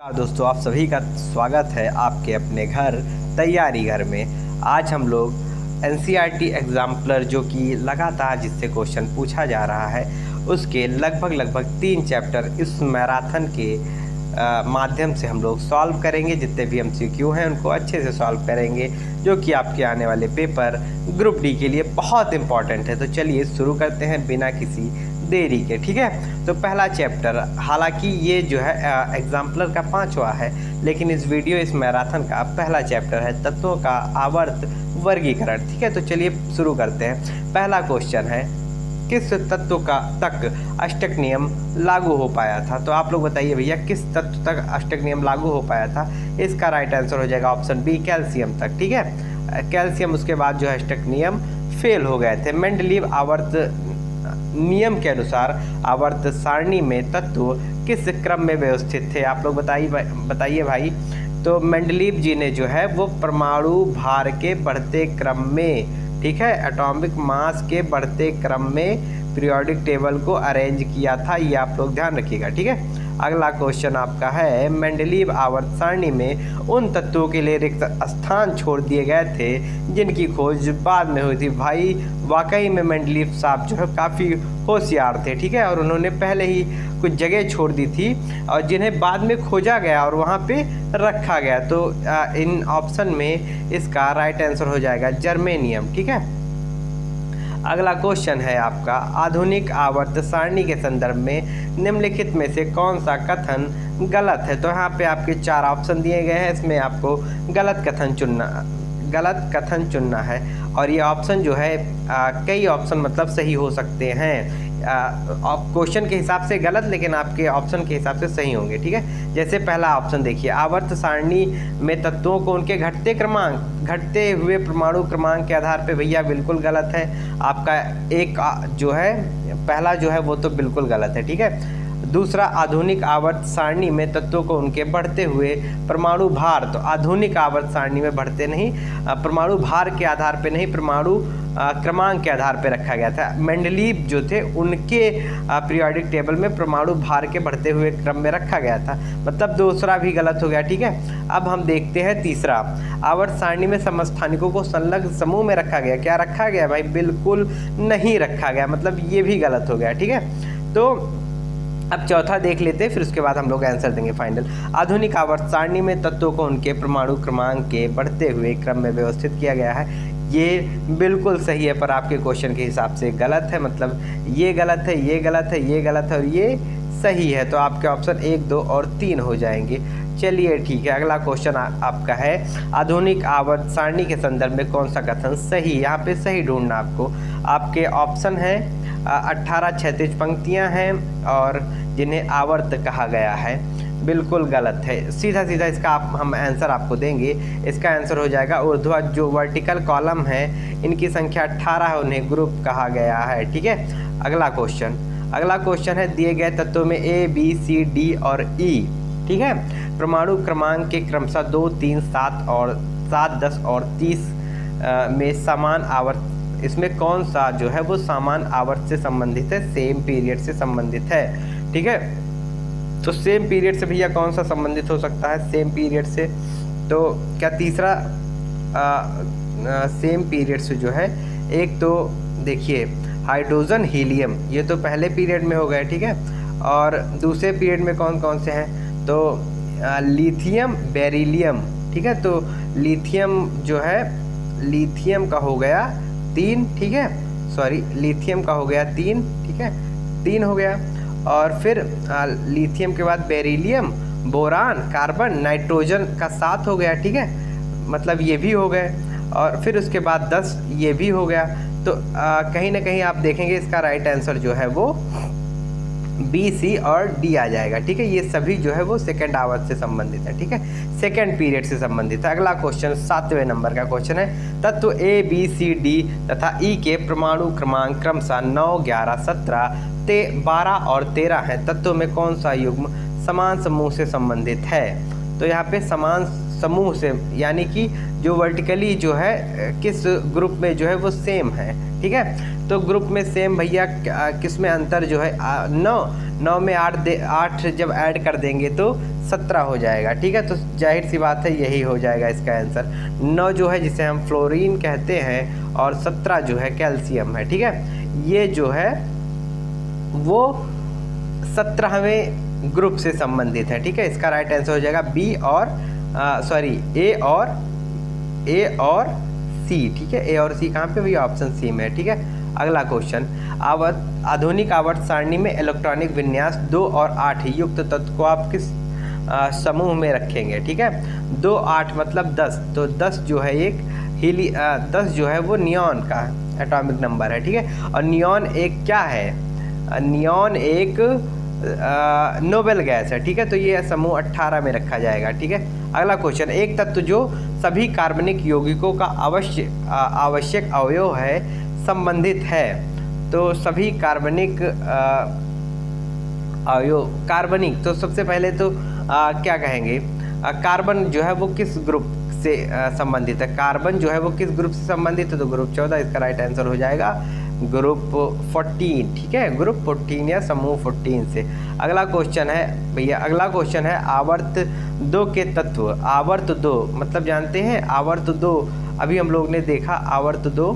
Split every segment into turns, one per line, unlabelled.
दोस्तों, आप सभी का स्वागत है आपके अपने घर तैयारी घर में। आज हम लोग एनसीईआरटी एग्जाम्पलर जो कि लगातार जिससे क्वेश्चन पूछा जा रहा है उसके लगभग 3 चैप्टर इस मैराथन के माध्यम से हम लोग सॉल्व करेंगे। जितने भी एमसीक्यू हैं उनको अच्छे से सॉल्व करेंगे, जो कि आपके आने वाले पेपर ग्रुप डी के लिए बहुत इंपॉर्टेंट है। तो चलिए शुरू करते हैं बिना किसी देरी के। ठीक है, तो पहला चैप्टर, हालांकि ये जो है एग्जाम्पलर का 5वां है, लेकिन इस मैराथन का पहला चैप्टर है तत्वों का आवर्त वर्गीकरण। ठीक है, तो चलिए शुरू करते हैं। पहला क्वेश्चन है, किस तत्व का तक अष्टक नियम लागू हो पाया था? तो आप लोग बताइए भैया, किस तत्व तक अष्टक नियम लागू हो पाया था? इसका राइट आंसर हो जाएगा ऑप्शन बी, कैल्शियम तक। ठीक है, कैल्शियम उसके बाद जो है अष्टक नियम फेल हो गए थे। मेंडलीव आवर्त नियम के अनुसार आवर्त सारणी में तत्व किस क्रम में व्यवस्थित थे? आप लोग बताइए भाई। तो मेंडलीव जी ने जो है वो परमाणु भार के बढ़ते क्रम में, ठीक है, एटॉमिक मास के बढ़ते क्रम में पीरियोडिक टेबल को अरेंज किया था। ये आप लोग ध्यान रखिएगा। ठीक है, अगला क्वेश्चन आपका है, मेंडलीव आवर्त सारणी में उन तत्वों के लिए रिक्त स्थान छोड़ दिए गए थे जिनकी खोज बाद में हुई थी। भाई वाकई में मेंडलीव साहब जो है काफ़ी होशियार थे। ठीक है, और उन्होंने पहले ही कुछ जगह छोड़ दी थी और जिन्हें बाद में खोजा गया और वहाँ पे रखा गया। तो इन ऑप्शन में इसका राइट आंसर हो जाएगा जर्मेनियम। ठीक है, अगला क्वेश्चन है आपका, आधुनिक आवर्त सारणी के संदर्भ में निम्नलिखित में से कौन सा कथन गलत है? तो यहाँ पे आपके 4 ऑप्शन दिए गए हैं, इसमें आपको गलत कथन चुनना है। और ये ऑप्शन जो है कई ऑप्शन मतलब सही हो सकते हैं। क्वेश्चन के हिसाब से गलत, लेकिन आपके ऑप्शन के हिसाब से सही होंगे। ठीक है, जैसे पहला ऑप्शन देखिए, आवर्त सारणी में तत्वों को उनके घटते हुए परमाणु क्रमांक के आधार पे, भैया बिल्कुल गलत है। आपका एक जो है पहला जो है वो तो बिल्कुल गलत है। ठीक है, दूसरा, आधुनिक आवर्त सारणी में तत्वों को उनके बढ़ते हुए परमाणु भार, तो आधुनिक आवर्त सारणी में बढ़ते नहीं, परमाणु भार के आधार पे नहीं, परमाणु क्रमांक के आधार पे रखा गया था। मेंडलीव जो थे उनके पीरियोडिक टेबल में परमाणु भार के बढ़ते हुए क्रम में रखा गया था, मतलब दूसरा भी गलत हो गया। ठीक है, अब हम देखते हैं तीसरा, आवर्त सारणी में समस्थानिकों को संलग्न समूह में रखा गया। क्या रखा गया भाई? बिल्कुल नहीं रखा गया, मतलब ये भी गलत हो गया। ठीक है, तो अब चौथा देख लेते हैं, फिर उसके बाद हम लोग आंसर देंगे फाइनल। आधुनिक आवर्त सारणी में तत्वों को उनके परमाणु क्रमांक के बढ़ते हुए क्रम में व्यवस्थित किया गया है। ये बिल्कुल सही है, पर आपके क्वेश्चन के हिसाब से गलत है, मतलब ये गलत है, ये गलत है, ये गलत है और ये सही है। तो आपके ऑप्शन 1, 2 और 3 हो जाएंगे। चलिए ठीक है, अगला क्वेश्चन आपका है, आधुनिक आवर्त सारणी के संदर्भ में कौन सा कथन सही? यहाँ पे सही ढूंढना आपको। आपके ऑप्शन है 18 क्षैतिज पंक्तियाँ हैं और जिन्हें आवर्त कहा गया है, बिल्कुल गलत है। सीधा इसका हम आंसर आपको देंगे। इसका आंसर हो जाएगा ऊर्ध्वाधर जो वर्टिकल कॉलम है इनकी संख्या 18 है, उन्हें ग्रुप कहा गया है। ठीक है, अगला क्वेश्चन है, दिए गए तत्वों में A, B, C, D और E, ठीक है, परमाणु क्रमांक के क्रमशः 2, 3, 7, 10 और 30 में समान आवर्त, इसमें कौन सा जो है वो समान आवर्त से संबंधित है? सेम पीरियड से संबंधित है। ठीक है, तो सेम पीरियड से भैया कौन सा संबंधित हो सकता है सेम पीरियड से? तो क्या तीसरा सेम पीरियड से जो है, एक तो देखिए हाइड्रोजन हीलियम, ये तो पहले पीरियड में हो गए। ठीक है, और दूसरे पीरियड में कौन कौन से हैं? तो लिथियम बेरिलियम। ठीक है, तो लिथियम जो है, लिथियम का हो गया 3, ठीक है, सॉरी लिथियम का हो गया 3, ठीक है, 3 हो गया। और फिर लिथियम के बाद बेरिलियम, बोरान, कार्बन, नाइट्रोजन का 7 हो गया। ठीक है, मतलब ये भी हो गए। और फिर उसके बाद 10 ये भी हो गया। तो कहीं ना कहीं आप देखेंगे इसका राइट आंसर जो है वो B, C और D आ जाएगा। ठीक है, ये सभी जो है वो सेकेंड आवर्त से संबंधित है। ठीक है, सेकेंड पीरियड से संबंधित है। अगला क्वेश्चन 7वें नंबर का क्वेश्चन है, तत्व A, B, C, D तथा E के परमाणु क्रमांक क्रमशः 9, 11, 17, 12 और 13 हैं। तत्व में कौन सा युग्म समान समूह से संबंधित है? तो यहाँ पे समान समूह से, यानी कि जो वर्टिकली जो है किस ग्रुप में जो है वो सेम है। ठीक है, तो ग्रुप में सेम भैया किस में अंतर जो है 9 में 8 जब ऐड कर देंगे तो 17 हो जाएगा, ठीक है। तो जाहिर सी बात है यही हो जाएगा इसका आंसर। 9 जो है जिसे हम फ्लोरीन कहते हैं और 17 जो है कैल्शियम है, ठीक है। ये जो है वो 17वें ग्रुप से संबंधित है, ठीक है। इसका राइट आंसर हो जाएगा बी और ए और सी, ठीक है। ए और सी कहाँ पे भैया? ऑप्शन सी में, ठीक है। अगला क्वेश्चन, आधुनिक आवर्त सारणी में इलेक्ट्रॉनिक विन्यास 2 और 8 युक्त तत्व को आप किस समूह में रखेंगे, ठीक है। 2 8 मतलब 10, तो 10 जो है एक 10 जो है वो नियॉन का एटॉमिक नंबर है, ठीक है। और नियॉन एक क्या है? नियॉन एक नोबेल गैस है, ठीक है। तो ये समूह 18 में रखा जाएगा, ठीक है। अगला क्वेश्चन, एक तत्व जो सभी कार्बनिक यौगिकों का आवश्यक अवयव है संबंधित है, तो सभी कार्बनिक अवयव कार्बनिक, तो सबसे पहले तो क्या कहेंगे? कार्बन जो है वो किस ग्रुप से संबंधित है? कार्बन जो है वो किस ग्रुप से संबंधित है? तो ग्रुप 14 इसका राइट आंसर हो जाएगा ग्रुप 14, ठीक है। ग्रुप 14 या समूह 14 से। अगला क्वेश्चन है भैया, अगला क्वेश्चन है आवर्त 2 के तत्व। आवर्त 2 मतलब जानते हैं? आवर्त 2 अभी हम लोग ने देखा आवर्त 2,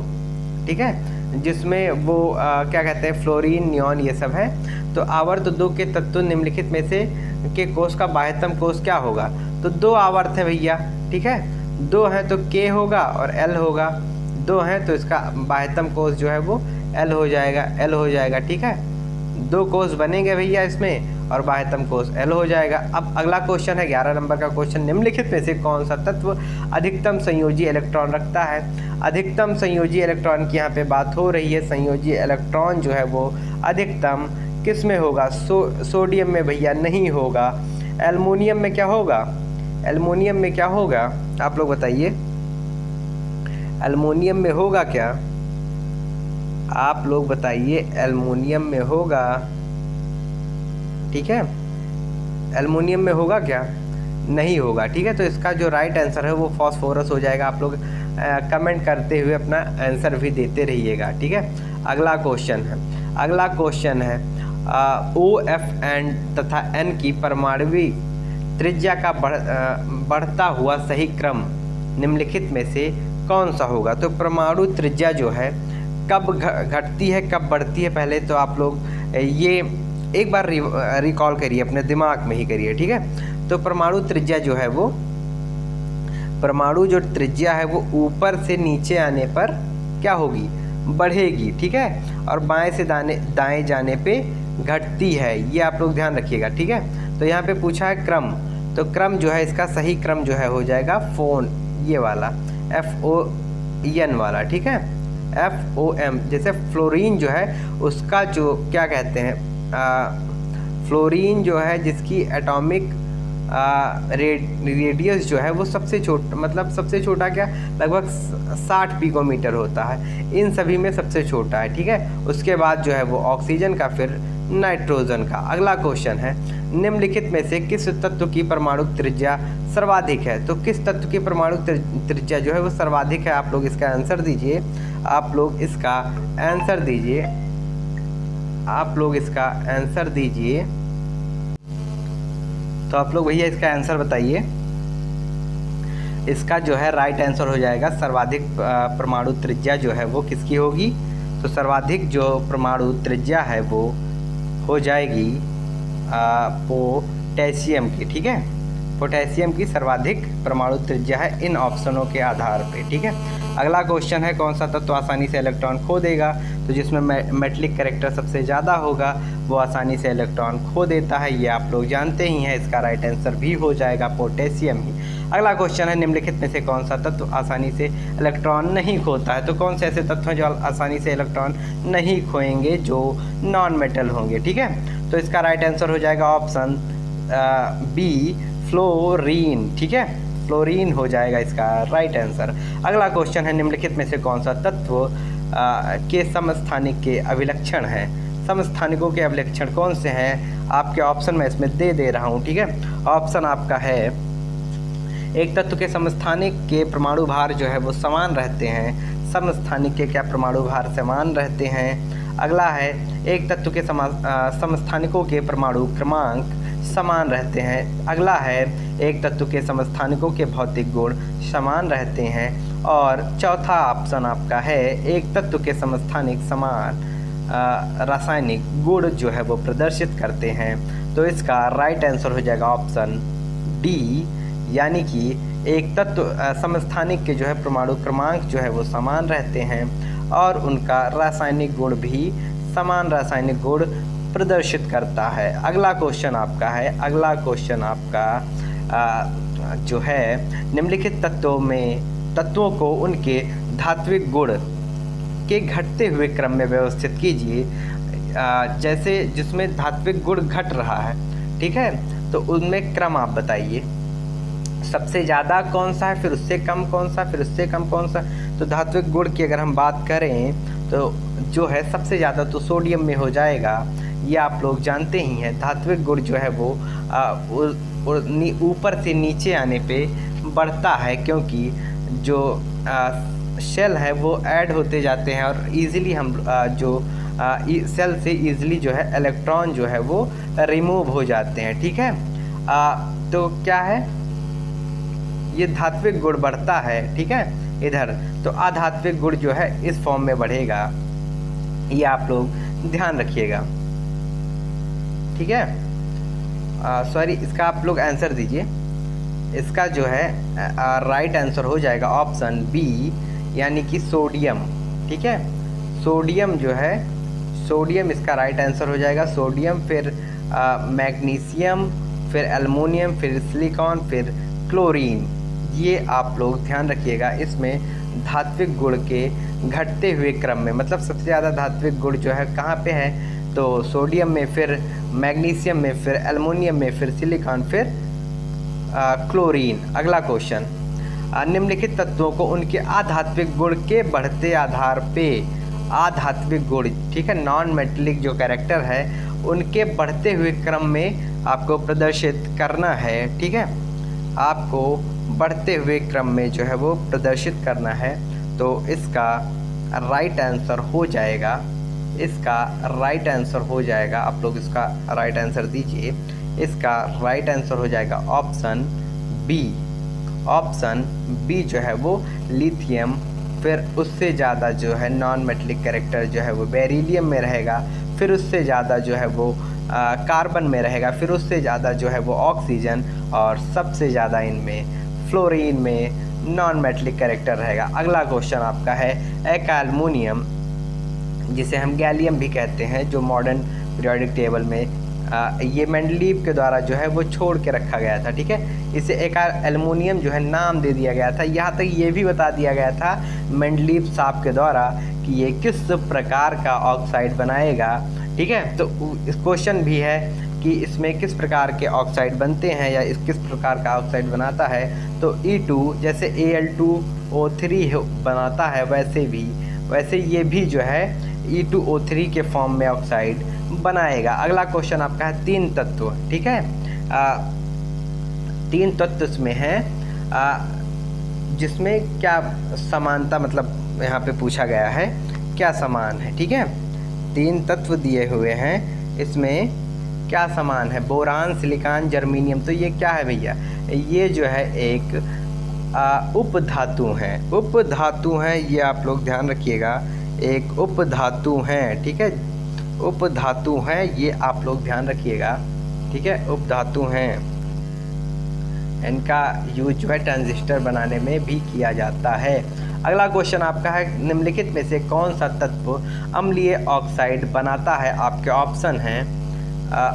ठीक है, जिसमें वो क्या कहते हैं फ्लोरीन, नियॉन ये सब है। तो आवर्त 2 के तत्व निम्नलिखित में से के कोष का बाह्यतम कोष क्या होगा? तो 2 आवर्त है भैया, ठीक है। 2 है तो K होगा और L होगा। 2 है तो इसका बाह्यतम कोष जो है वो L हो जाएगा, ठीक है। 2 कोष बनेंगे भैया इसमें और बाह्यतम कोष L हो जाएगा। अब अगला क्वेश्चन है 11 नंबर का क्वेश्चन, निम्नलिखित में से कौन सा तत्व अधिकतम संयोजी इलेक्ट्रॉन रखता है? अधिकतम संयोजी इलेक्ट्रॉन की यहाँ पे बात हो रही है। संयोजी इलेक्ट्रॉन जो है वो अधिकतम किस में होगा? सोडियम में भैया नहीं होगा। एल्युमिनियम में क्या होगा? एल्युमिनियम में क्या होगा आप लोग बताइए? एल्युमिनियम में होगा क्या? आप लोग बताइए, एल्युमिनियम में होगा, ठीक है। एल्युमिनियम में होगा क्या? नहीं होगा, ठीक है। तो इसका जो राइट आंसर है वो फास्फोरस हो जाएगा। आप लोग कमेंट करते हुए अपना आंसर भी देते रहिएगा, ठीक है। अगला क्वेश्चन है OF तथा N की परमाणविक त्रिज्या का बढ़ता हुआ सही क्रम निम्नलिखित में से कौन सा होगा? तो परमाणु त्रिज्या जो है कब घटती है, कब बढ़ती है, पहले तो आप लोग ये एक बार रिकॉल करिए, अपने दिमाग में ही करिए, ठीक है। तो परमाणु त्रिज्या जो है वो, परमाणु जो त्रिज्या है वो ऊपर से नीचे आने पर क्या होगी? बढ़ेगी, ठीक है। और बाएं से दाएं जाने पे घटती है, ये आप लोग ध्यान रखिएगा, ठीक है। तो यहाँ पे पूछा है क्रम, तो क्रम जो है इसका सही क्रम जो है हो जाएगा ये वाला FON वाला, ठीक है। FOM, जैसे फ्लोरीन जो है उसका जो क्या कहते हैं, फ्लोरीन जो है जिसकी एटॉमिक रेडियस जो है वो सबसे छोटा क्या, लगभग 60 पिकोमीटर होता है। इन सभी में सबसे छोटा है, ठीक है। उसके बाद जो है वो ऑक्सीजन का, फिर नाइट्रोजन का। अगला क्वेश्चन है, निम्नलिखित में से किस तत्व की परमाणु त्रिज्या सर्वाधिक है? तो किस तत्व की परमाणु त्रिज्या जो है वो सर्वाधिक है? आप लोग इसका आंसर दीजिए, तो आप लोग भैया इसका आंसर बताइए। इसका जो है राइट आंसर हो जाएगा सर्वाधिक परमाणु त्रिज्या जो है वो किसकी होगी? तो सर्वाधिक जो परमाणु त्रिज्या है वो हो जाएगी पोटेशियम की, ठीक है। पोटेशियम की सर्वाधिक परमाणु त्रिज्या है इन ऑप्शनों के आधार पे, ठीक है। अगला क्वेश्चन है, कौन सा तत्व आसानी से इलेक्ट्रॉन खो देगा? तो जिसमें मेटलिक कैरेक्टर सबसे ज़्यादा होगा वो आसानी से इलेक्ट्रॉन खो देता है, ये आप लोग जानते ही हैं। इसका राइट आंसर भी हो जाएगा पोटेशियम ही। अगला क्वेश्चन है, निम्नलिखित में से कौन सा तत्व आसानी से इलेक्ट्रॉन नहीं खोता है? तो कौन से ऐसे तत्व हैं जो आसानी से इलेक्ट्रॉन नहीं खोएंगे, जो नॉन मेटल होंगे, ठीक है। तो इसका राइट आंसर हो जाएगा ऑप्शन बी, फ्लोरीन, ठीक है। फ्लोरीन हो जाएगा इसका राइट आंसर। अगला क्वेश्चन है, निम्नलिखित में से कौन सा तत्व के समस्थानिक के अभिलक्षण है? समस्थानिकों के अभिलक्षण कौन से हैं? आपके ऑप्शन मैं इसमें दे रहा हूँ, ठीक है। ऑप्शन आपका है, एक तत्व के समस्थानिक के परमाणु भार जो है वो समान रहते हैं। समस्थानिक के क्या परमाणु भार समान रहते हैं? अगला है एक तत्व के समस्थानिकों के परमाणु क्रमांक समान रहते हैं। अगला है एक तत्व के समस्थानिकों के भौतिक गुण समान रहते हैं। और चौथा ऑप्शन आपका है एक तत्व के समस्थानिक समान रासायनिक गुण जो है वो प्रदर्शित करते हैं। तो इसका राइट आंसर हो जाएगा ऑप्शन डी, यानी कि एक तत्व समस्थानिक के जो है परमाणु क्रमांक जो है वो समान रहते हैं और उनका रासायनिक गुण भी समान रासायनिक गुण प्रदर्शित करता है। अगला क्वेश्चन आपका है, अगला क्वेश्चन आपका जो है निम्नलिखित तत्वों को उनके धात्विक गुण के घटते हुए क्रम में व्यवस्थित कीजिए। जैसे जिसमें धात्विक गुण घट रहा है, ठीक है, तो उनमें क्रम आप बताइए। सबसे ज़्यादा कौन सा है, फिर उससे कम कौन सा, फिर उससे कम कौन सा। तो धात्विक गुण की अगर हम बात करें तो जो है सबसे ज़्यादा तो सोडियम में हो जाएगा, ये आप लोग जानते ही हैं। धात्विक गुण जो है वो ऊपर से नीचे आने पे बढ़ता है, क्योंकि जो शेल है वो ऐड होते जाते हैं और इजीली हम सेल से इजीली जो है इलेक्ट्रॉन जो है वो रिमूव हो जाते हैं, ठीक है। तो क्या है, ये धात्विक गुण बढ़ता है, ठीक है, इधर। तो अधात्विक गुण जो है इस फॉर्म में बढ़ेगा, ये आप लोग ध्यान रखिएगा, ठीक है। सॉरी, इसका आप लोग आंसर दीजिए। इसका जो है राइट आंसर हो जाएगा ऑप्शन बी, यानी कि सोडियम, ठीक है। सोडियम जो है, सोडियम इसका राइट आंसर हो जाएगा। सोडियम, फिर मैग्नीशियम, फिर एल्युमिनियम, फिर सिलिकॉन, फिर क्लोरीन, ये आप लोग ध्यान रखिएगा। इसमें धात्विक गुण के घटते हुए क्रम में, मतलब सबसे ज़्यादा धात्विक गुण जो है कहाँ पे है, तो सोडियम में, फिर मैग्नीशियम में, फिर एल्युमिनियम में, फिर सिलिकॉन, फिर क्लोरीन। अगला क्वेश्चन, निम्नलिखित तत्वों को उनके आधात्विक गुण के बढ़ते आधार पे, आधात्विक गुण, ठीक है, नॉन मेटेलिक जो कैरेक्टर है उनके बढ़ते हुए क्रम में आपको प्रदर्शित करना है, ठीक है। आपको बढ़ते हुए क्रम में जो है वो प्रदर्शित करना है। तो इसका राइट आंसर हो जाएगा, इसका राइट आंसर हो जाएगा, आप लोग इसका राइट आंसर दीजिए। इसका राइट आंसर हो जाएगा ऑप्शन बी। ऑप्शन बी जो है वो लिथियम, फिर उससे ज़्यादा जो है नॉन मेटेलिक कैरेक्टर जो है वो बेरिलियम में रहेगा, फिर उससे ज़्यादा जो है वो कार्बन में रहेगा, फिर उससे ज़्यादा जो है वो ऑक्सीजन, और सबसे ज़्यादा इनमें फ्लोरीन में नॉन मेटेलिक कैरेक्टर रहेगा। अगला क्वेश्चन आपका है एक एल्युमिनियम, जिसे हम गैलियम भी कहते हैं, जो मॉडर्न पीरियोडिक टेबल में ये मेंडलीव के द्वारा जो है वो छोड़ के रखा गया था, ठीक है। इसे एक एल्युमिनियम जो है नाम दे दिया गया था। यहाँ तक ये भी बता दिया गया था मेंडलीव साहब के द्वारा कि ये किस प्रकार का ऑक्साइड बनाएगा, ठीक है। तो इस क्वेश्चन भी है कि इसमें किस प्रकार के ऑक्साइड बनते हैं या इस किस प्रकार का ऑक्साइड बनाता है। तो E2 जैसे Al2O3 बनाता है, वैसे ये भी जो है E2O3 के फॉर्म में ऑक्साइड बनाएगा। अगला क्वेश्चन आपका है तीन तत्व, ठीक है। तीन तत्व इसमें है, जिसमें क्या समानता, मतलब यहाँ पे पूछा गया है क्या समान है, ठीक है। तीन तत्व दिए हुए हैं, इसमें क्या समान है, बोरान, सिलिकॉन, जर्मेनियम। तो ये क्या है भैया, ये जो है एक उपधातु हैं, उपधातु हैं, ये आप लोग ध्यान रखिएगा, एक उपधातु हैं, ठीक है, उपधातु हैं, ये आप लोग ध्यान रखिएगा, ठीक है, उपधातु हैं। इनका यूज जो है ट्रांजिस्टर बनाने में भी किया जाता है। अगला क्वेश्चन आपका है निम्नलिखित में से कौन सा तत्व अम्लीय ऑक्साइड बनाता है। आपके ऑप्शन हैं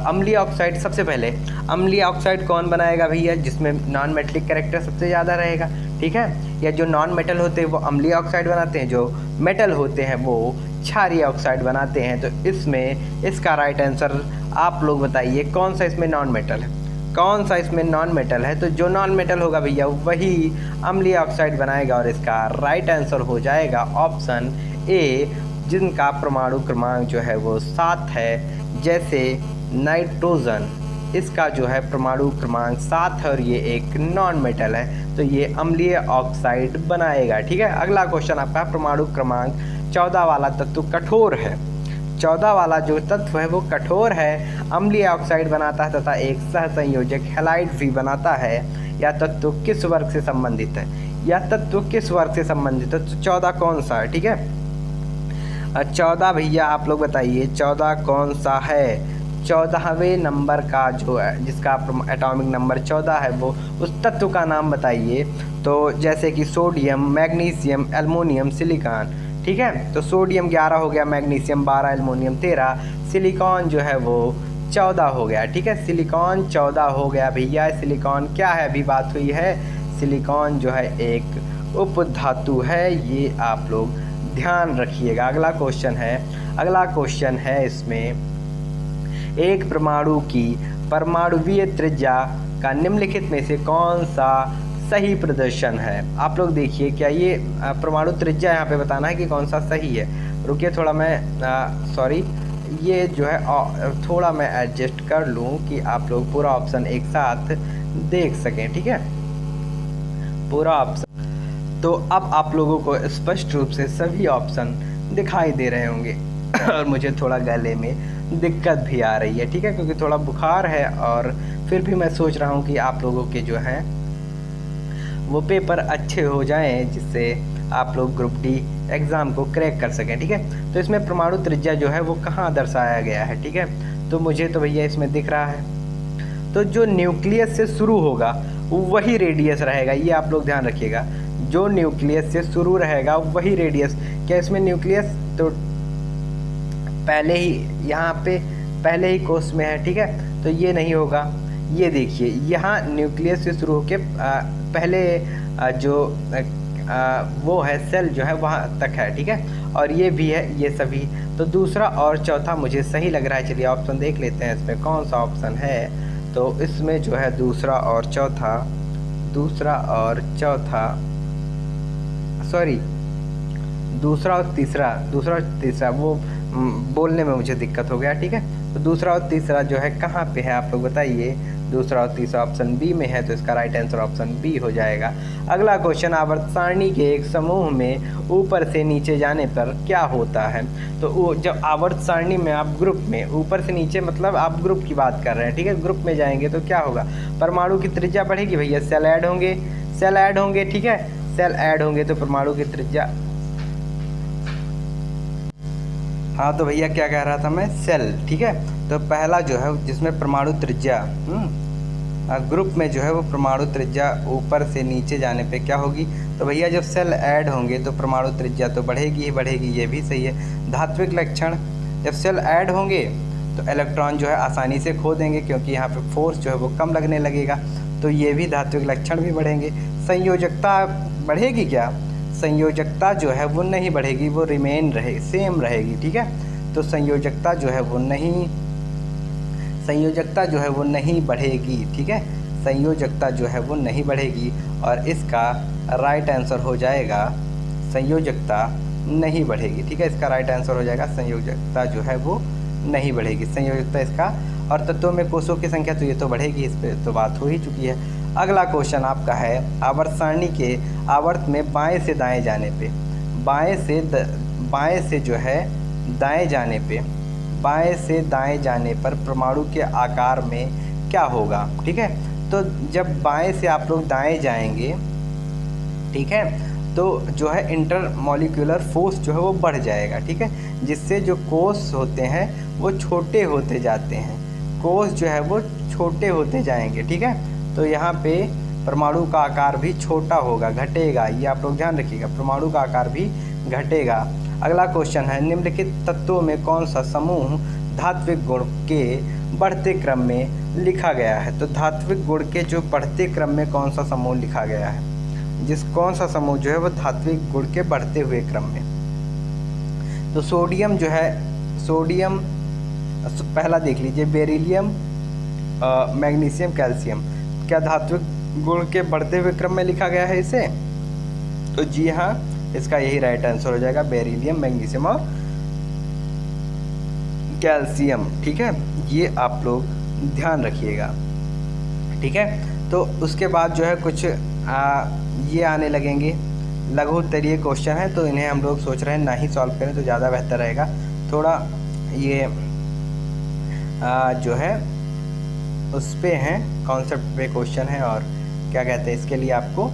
अम्लीय ऑक्साइड, सबसे पहले अम्लीय ऑक्साइड कौन बनाएगा भैया, जिसमें नॉन मेटेलिक कैरेक्टर सबसे ज़्यादा रहेगा, ठीक है। या जो नॉन मेटल होते हैं वो अम्लीय ऑक्साइड बनाते हैं, जो मेटल होते हैं वो क्षारीय ऑक्साइड बनाते हैं। तो इसमें इसका राइट आंसर आप लोग बताइए, कौन सा इसमें नॉन मेटल है, कौन सा इसमें नॉन मेटल है। तो जो नॉन मेटल होगा भैया वही अम्लीय ऑक्साइड बनाएगा, और इसका राइट आंसर हो जाएगा ऑप्शन ए, जिनका परमाणु क्रमांक जो है वो 7 है। जैसे नाइट्रोजन, इसका जो है परमाणु क्रमांक 7 है और ये एक नॉन मेटल है, तो ये अम्लीय ऑक्साइड बनाएगा, ठीक है। अगला क्वेश्चन आपका परमाणु क्रमांक 14 वाला तत्व कठोर है, 14 वाला जो तत्व है वो कठोर है, अम्लीय ऑक्साइड बनाता है तथा एक सहसंयोजक हैलाइड भी बनाता है। यह तत्व किस वर्ग से संबंधित है? यह तत्व किस वर्ग से संबंधित है? तो 14 कौन सा है? ठीक है, 14 भैया आप लोग बताइए 14 कौन सा है? 14वें नंबर का जो है, जिसका एटॉमिक नंबर 14 है, वो उस तत्व का नाम बताइए। तो जैसे कि सोडियम, मैग्नीशियम, एल्युमिनियम, सिलिकॉन। ठीक है, तो सोडियम 11 हो गया, मैग्नीशियम 12, एल्युमिनियम 13, सिलिकॉन जो है वो 14 हो गया। ठीक है, सिलिकॉन 14 हो गया भैया। सिलिकॉन क्या है, अभी बात हुई है, सिलिकॉन जो है एक उपधातु है, ये आप लोग ध्यान रखिएगा। अगला क्वेश्चन है इसमें, एक परमाणु की परमाणुवीय त्रिज्या का निम्नलिखित में से कौन सा सही प्रदर्शन है? आप लोग देखिए, क्या ये परमाणु त्रिज्या यहाँ पे बताना है कि कौन सा सही है। रुकिए थोड़ा, मैं सॉरी, ये जो है थोड़ा मैं एडजस्ट कर लूँ कि आप लोग पूरा ऑप्शन एक साथ देख सकें। ठीक है, पूरा ऑप्शन, तो अब आप लोगों को स्पष्ट रूप से सभी ऑप्शन दिखाई दे रहे होंगे और मुझे थोड़ा गले में दिक्कत भी आ रही है। ठीक है, क्योंकि थोड़ा बुखार है और फिर भी मैं सोच रहा हूँ कि आप लोगों के जो हैं वो पेपर अच्छे हो जाएं, जिससे आप लोग ग्रुप डी एग्ज़ाम को क्रैक कर सकें। ठीक है, तो इसमें परमाणु त्रिज्या जो है वो कहाँ दर्शाया गया है? ठीक है, तो मुझे तो भैया इसमें दिख रहा है, तो जो न्यूक्लियस से शुरू होगा वही रेडियस रहेगा, ये आप लोग ध्यान रखिएगा। जो न्यूक्लियस से शुरू रहेगा वही रेडियस। क्या इसमें न्यूक्लियस तो पहले ही यहाँ पे पहले ही कोर्स में है? ठीक है, तो ये नहीं होगा। ये देखिए, यहाँ न्यूक्लियस से शुरू होके पहले जो वो है सेल जो है वहाँ तक है। ठीक है, और ये भी है, ये सभी। तो दूसरा और चौथा मुझे सही लग रहा है। चलिए ऑप्शन देख लेते हैं, इसमें कौन सा ऑप्शन है। तो इसमें जो है दूसरा और चौथा, दूसरा और तीसरा वो बोलने में मुझे दिक्कत हो गया। ठीक है, तो दूसरा और तीसरा जो है कहाँ पे है आप लोग बताइए। दूसरा और तीसरा ऑप्शन बी में है, तो इसका राइट आंसर ऑप्शन बी हो जाएगा। अगला क्वेश्चन, आवर्त सारणी के एक समूह में ऊपर से नीचे जाने पर क्या होता है? तो जब आवर्त सारणी में आप ग्रुप में ऊपर से नीचे, मतलब आप ग्रुप की बात कर रहे हैं। ठीक है, ग्रुप में जाएंगे तो क्या होगा? परमाणु की त्रिज्या बढ़ेगी भैया, सेल ऐड होंगे। ठीक है, सेल ऐड होंगे तो परमाणु की त्रिज्या, हाँ तो भैया क्या कह रहा था मैं, सेल। ठीक है, तो पहला जो है जिसमें परमाणु त्रिज्या ग्रुप में जो है वो परमाणु त्रिज्या ऊपर से नीचे जाने पे क्या होगी? तो भैया जब सेल ऐड होंगे तो परमाणु त्रिज्या तो बढ़ेगी ही बढ़ेगी, ये भी सही है। धात्विक लक्षण, जब सेल ऐड होंगे तो इलेक्ट्रॉन जो है आसानी से खो देंगे, क्योंकि यहाँ पे फोर्स जो है वो कम लगने लगेगा, तो ये भी धात्विक लक्षण भी बढ़ेंगे। संयोजकता बढ़ेगी क्या? संयोजकता जो है वो नहीं बढ़ेगी, वो सेम रहेगी। ठीक है, तो संयोजकता जो है वो नहीं बढ़ेगी। ठीक है, संयोजकता जो है वो नहीं बढ़ेगी, और इसका राइट आंसर हो जाएगा संयोजकता नहीं बढ़ेगी। ठीक है, इसका राइट आंसर हो जाएगा संयोजकता जो है वो नहीं बढ़ेगी, संयोजकता इसका। और तत्वों में कोषों की संख्या तो ये तो बढ़ेगी, इस पर तो बात हो ही चुकी है। अगला क्वेश्चन आपका है, आवर्त सारणी के आवर्त में बाएं से दाएं जाने पे, बाएं से जो है दाएं जाने पर परमाणु के आकार में क्या होगा? ठीक है, तो जब बाएं से आप लोग दाएं जाएंगे, ठीक है, तो जो है इंटरमॉलिक्यूलर फोर्स जो है वो बढ़ जाएगा। ठीक है, जिससे जो कोष होते हैं वो छोटे होते जाते हैं, कोष जो है वो छोटे होते जाएंगे। ठीक है, तो यहाँ पे परमाणु का आकार भी छोटा होगा, घटेगा, ये आप लोग ध्यान रखिएगा, परमाणु का आकार भी घटेगा। अगला क्वेश्चन है, निम्नलिखित तत्वों में कौन सा समूह धात्विक गुण के बढ़ते क्रम में लिखा गया है? तो धात्विक गुण के जो बढ़ते क्रम में कौन सा समूह लिखा गया है? कौन सा समूह जो है वो धात्विक गुण के बढ़ते हुए क्रम में? तो सोडियम जो है, सोडियम पहला देख लीजिए, बेरिलियम, मैग्नीशियम, कैल्शियम, क्या धात्विक गुण के बढ़ते हुए क्रम में लिखा गया है इसे? तो जी हाँ, इसका यही राइट आंसर हो जाएगा, बेरिलियम, मैग्नीशियम और कैल्शियम। ठीक है, ये आप लोग ध्यान रखिएगा। ठीक है, तो उसके बाद जो है कुछ ये आने लगेंगे लघु उत्तरीय क्वेश्चन है, तो इन्हें हम लोग सोच रहे हैं ना ही सॉल्व करें तो ज़्यादा बेहतर रहेगा। थोड़ा ये जो है उस पे हैं, कॉन्सेप्ट पे क्वेश्चन है और क्या कहते हैं इसके लिए आपको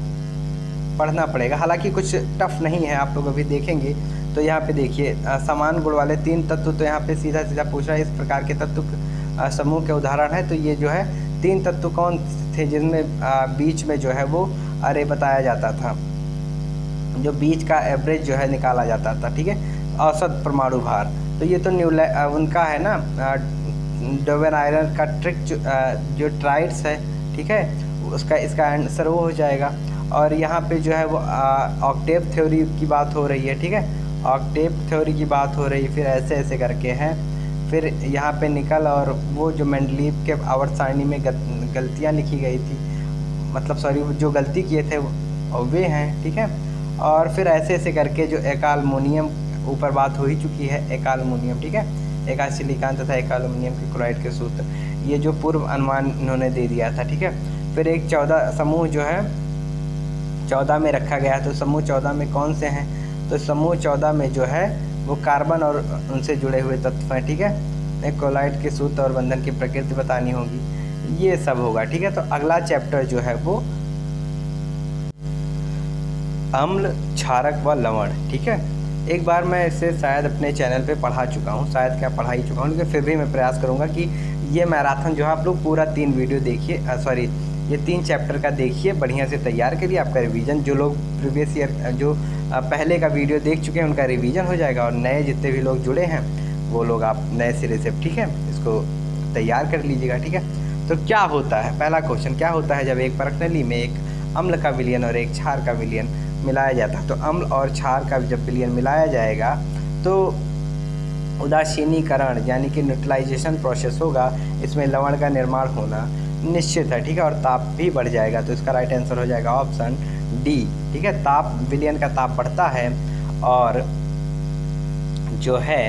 पढ़ना पड़ेगा। हालांकि कुछ टफ नहीं है, आप लोग अभी देखेंगे। तो यहाँ पे देखिए समान गुण वाले 3 तत्व, तो यहाँ पे सीधा सीधा पूछ रहा है इस प्रकार के तत्व समूह के उदाहरण है। तो ये जो है 3 तत्व कौन थे जिनमें बीच में जो है वो अरे बताया जाता था, जो बीच का एवरेज जो है निकाला जाता था, ठीक है, औसत परमाणु भार। तो ये तो उनका है ना डोवेन आयरन का ट्रिक जो ट्राइड्स है, ठीक है, उसका इसका आंसर वो हो जाएगा। और यहाँ पे जो है वो ऑक्टेव थ्योरी की बात हो रही है, ठीक है, ऑक्टेव थ्योरी की बात हो रही है। फिर ऐसे ऐसे करके हैं। फिर यहाँ पे निकल और वो जो मेंडलीव के आवर्त सारणी में गलतियाँ लिखी गई थी, मतलब सॉरी जो गलती किए थे वे हैं, ठीक है। और फिर ऐसे ऐसे करके जो एकालमोनियम ऊपर बात हो ही चुकी है, एकालमोनियम, ठीक है, एका सिलिकॉन तथा एकालमोनियम के क्लोराइड के सूत्र, ये जो पूर्व अनुमान इन्होंने दे दिया था, ठीक है। फिर एक 14 समूह जो है 14 में रखा गया है। तो समूह 14 में कौन से हैं? तो समूह 14 में जो है वो कार्बन और उनसे जुड़े हुए तत्व हैं, ठीक है। क्लोराइड के सूत्र और बंधन की प्रकृति बतानी होगी, ये सब होगा, ठीक है। तो अगला चैप्टर जो है वो अम्ल, क्षारक व लवण, ठीक है। एक बार मैं इसे शायद अपने चैनल पे पढ़ा चुका हूँ, शायद क्या पढ़ा ही चुका हूँ, लेकिन फिर भी मैं प्रयास करूँगा कि ये मैराथन जो है आप लोग पूरा 3 वीडियो देखिए, सॉरी ये 3 चैप्टर का देखिए, बढ़िया से तैयार करिए। आपका रिवीजन, जो लोग प्रीवियस ईयर जो पहले का वीडियो देख चुके हैं उनका रिवीजन हो जाएगा, और नए जितने भी लोग जुड़े हैं वो लोग आप नए सिरे से, ठीक है, इसको तैयार कर लीजिएगा, ठीक है। तो क्या होता है, पहला क्वेश्चन, क्या होता है जब एक परख नली में एक अम्ल का विलयन और एक क्षार का विलयन मिलाया जाता है? तो अम्ल और क्षार का जब विलयन मिलाया जाएगा तो उदासीनीकरण यानी कि न्यूट्रलाइजेशन प्रोसेस होगा, इसमें लवण का निर्माण होना निश्चित है, ठीक है, और ताप भी बढ़ जाएगा। तो इसका राइट आंसर हो जाएगा ऑप्शन डी, ठीक है। ताप, विलयन का ताप बढ़ता है और जो है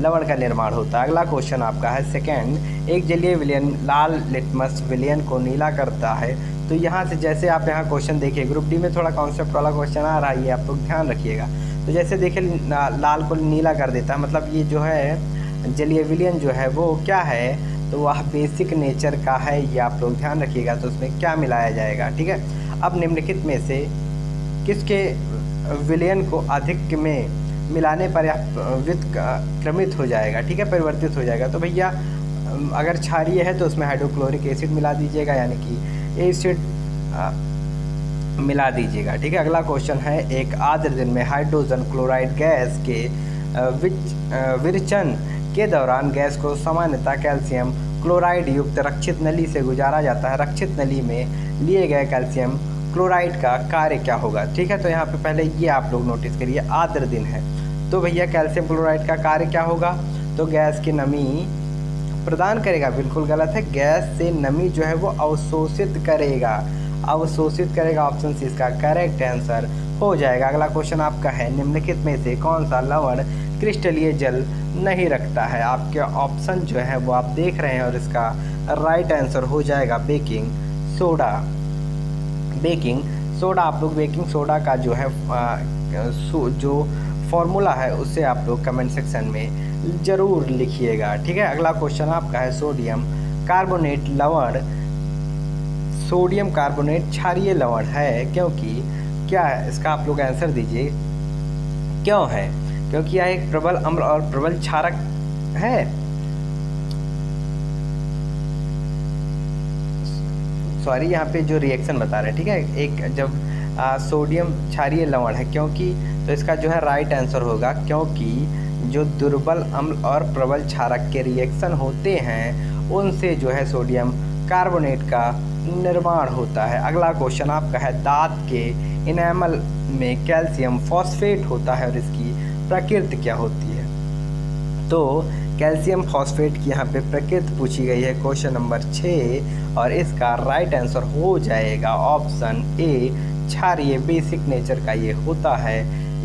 लवण का निर्माण होता है। अगला क्वेश्चन आपका है सेकंड, एक जलीय विलयन लाल लिटमस विलयन को नीला करता है। तो यहाँ से जैसे आप यहाँ क्वेश्चन देखिए, ग्रुप डी में थोड़ा कॉन्सेप्ट वाला क्वेश्चन आ रहा है, ये आप लोग ध्यान रखिएगा। तो जैसे देखिए लाल को नीला कर देता है, मतलब ये जो है जलीय विलयन जो है वो क्या है, तो वह बेसिक नेचर का है, ये आप लोग ध्यान रखिएगा। तो उसमें क्या मिलाया जाएगा, ठीक है। अब निम्नलिखित में से किसके विलयन को अधिक में मिलाने पर यह व्युत्क्रमित हो जाएगा, ठीक है, परिवर्तित हो जाएगा? तो भैया अगर क्षारीय है तो उसमें हाइड्रोक्लोरिक एसिड मिला दीजिएगा, यानी कि एसिड मिला दीजिएगा, ठीक है। अगला क्वेश्चन है, एक आर्द्र दिन में हाइड्रोजन क्लोराइड गैस के विरचन के दौरान गैस को सामान्यतः कैल्शियम क्लोराइड युक्त रक्षित नली से गुजारा जाता है। रक्षित नली में लिए गए कैल्शियम क्लोराइड का कार्य क्या होगा, ठीक है। तो यहाँ पे पहले ये आप लोग नोटिस करिए, आर्द्र दिन है तो भैया कैल्शियम क्लोराइड का कार्य क्या होगा? तो गैस की नमी प्रदान करेगा, बिल्कुल गलत है। गैस से नमी जो है वो अवशोषित करेगा, अवशोषित करेगा, ऑप्शन सी इसका करेक्ट आंसर हो जाएगा। अगला क्वेश्चन आपका है, निम्नलिखित में से कौन सा लवण क्रिस्टलीय जल नहीं रखता है? आपके ऑप्शन जो है वो आप देख रहे हैं और इसका राइट आंसर हो जाएगा बेकिंग सोडा। बेकिंग सोडा, आप लोग बेकिंग सोडा का जो है जो फॉर्मूला है उससे आप लोग कमेंट सेक्शन में ज़रूर लिखिएगा, ठीक है। अगला क्वेश्चन आपका है, सोडियम कार्बोनेट लवण, सोडियम कार्बोनेट क्षारीय लवण है क्योंकि क्या है? इसका आप लोग आंसर दीजिए, क्यों है? क्योंकि यह एक प्रबल अम्ल और प्रबल क्षारक है। सॉरी, यहाँ पे जो रिएक्शन बता रहे हैं, ठीक है, एक जब सोडियम क्षारीय लवण है क्योंकि, तो इसका जो है राइट आंसर होगा क्योंकि जो दुर्बल अम्ल और प्रबल क्षारक के रिएक्शन होते हैं उनसे जो है सोडियम कार्बोनेट का निर्माण होता है। अगला क्वेश्चन आपका है, दांत के इनेमल में कैल्शियम फॉस्फेट होता है और इसकी प्रकृति क्या होती है? तो कैल्शियम फॉस्फेट की यहाँ पे प्रकृति पूछी गई है, क्वेश्चन नंबर 6, और इसका राइट आंसर हो जाएगा ऑप्शन ए, क्षारीय, बेसिक नेचर का ये होता है,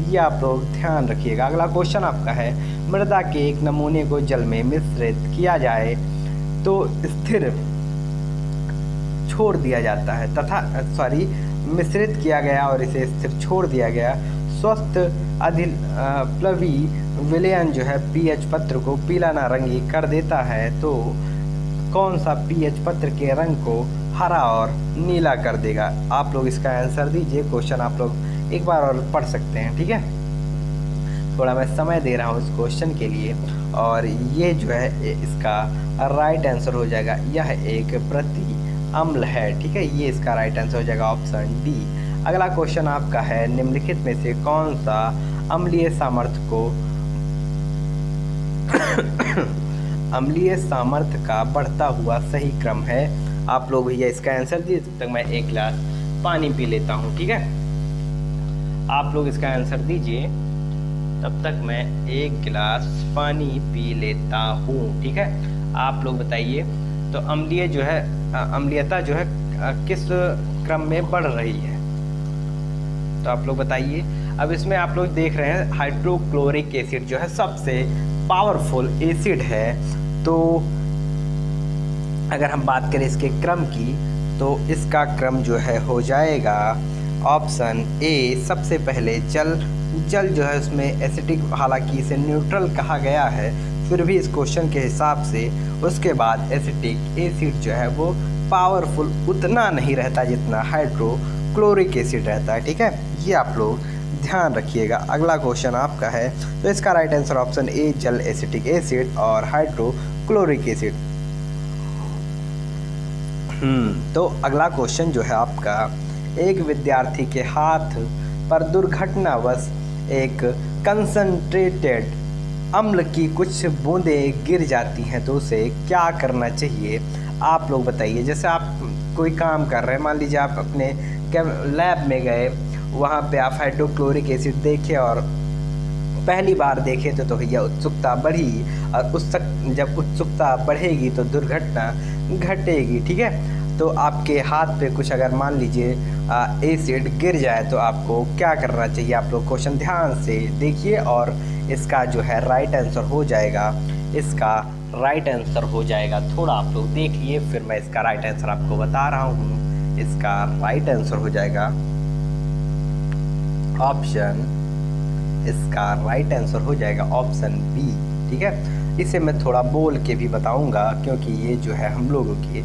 ये आप लोग ध्यान रखिएगा। अगला क्वेश्चन आपका है, मृदा के एक नमूने को जल में मिश्रित किया जाए तो स्थिर छोड़ दिया जाता है तथा मिश्रित किया गया और इसे स्थिर छोड़ दिया गया स्वस्थ प्लवी विलयन जो है पीएच पत्र को पीला नारंगी कर देता है, तो कौन सा पीएच पत्र के रंग को हरा और नीला कर देगा? आप लोग इसका आंसर दीजिए। क्वेश्चन आप लोग एक बार और पढ़ सकते हैं, ठीक है। थोड़ा मैं समय दे रहा हूँ इस क्वेश्चन के लिए, और ये जो है इसका राइट आंसर हो जाएगा। यह एक प्रति अम्ल है, ठीक है। ये इसका राइट आंसर हो जाएगा ऑप्शन डी। अगला क्वेश्चन आपका है, निम्नलिखित में से कौन सा अम्लीय सामर्थ्य को अम्लीय सामर्थ्य का बढ़ता हुआ सही क्रम है? आप लोग भैया इसका आंसर दिए, तब तक मैं एक गिलास पानी पी लेता हूँ, ठीक है। आप लोग इसका आंसर दीजिए, तब तक मैं एक गिलास पानी पी लेता हूँ, ठीक है। आप लोग बताइए, तो अम्लीय जो है अम्लीयता जो है किस क्रम में बढ़ रही है? तो आप लोग बताइए। अब इसमें आप लोग देख रहे हैं हाइड्रोक्लोरिक एसिड जो है सबसे पावरफुल एसिड है। तो अगर हम बात करें इसके क्रम की, तो इसका क्रम जो है हो जाएगा ऑप्शन ए। सबसे पहले जल जो है उसमें एसिटिक, हालांकि इसे न्यूट्रल कहा गया है, फिर भी इस क्वेश्चन के हिसाब से उसके बाद एसिटिक एसिड जो है वो पावरफुल उतना नहीं रहता जितना हाइड्रोक्लोरिक एसिड रहता है, ठीक है। ये आप लोग ध्यान रखिएगा। अगला क्वेश्चन आपका है, तो इसका राइट आंसर ऑप्शन ए जल एसिटिक एसिड और हाइड्रोक्लोरिक एसिड। तो अगला क्वेश्चन जो है आपका, एक विद्यार्थी के हाथ पर दुर्घटनावश एक कंसंट्रेटेड अम्ल की कुछ बूंदें गिर जाती हैं, तो उसे क्या करना चाहिए? आप लोग बताइए। जैसे आप कोई काम कर रहे हैं, मान लीजिए आप अपने लैब में गए, वहाँ पे आप हाइड्रोक्लोरिक एसिड देखे और पहली बार देखे तो भैया उत्सुकता बढ़ी, और जब उत्सुकता बढ़ेगी तो दुर्घटना घटेगी, ठीक है। तो आपके हाथ पे कुछ अगर मान लीजिए एसिड गिर जाए तो आपको क्या करना चाहिए? आप लोग क्वेश्चन ध्यान से देखिए, और इसका जो है राइट आंसर हो जाएगा, इसका राइट आंसर हो जाएगा, थोड़ा आप लोग देखिए, फिर मैं इसका राइट आंसर आपको बता रहा हूँ। इसका राइट आंसर हो जाएगा ऑप्शन, इसका राइट आंसर हो जाएगा ऑप्शन बी, ठीक है। इसे मैं थोड़ा बोल के भी बताऊंगा, क्योंकि ये जो है हम लोगों के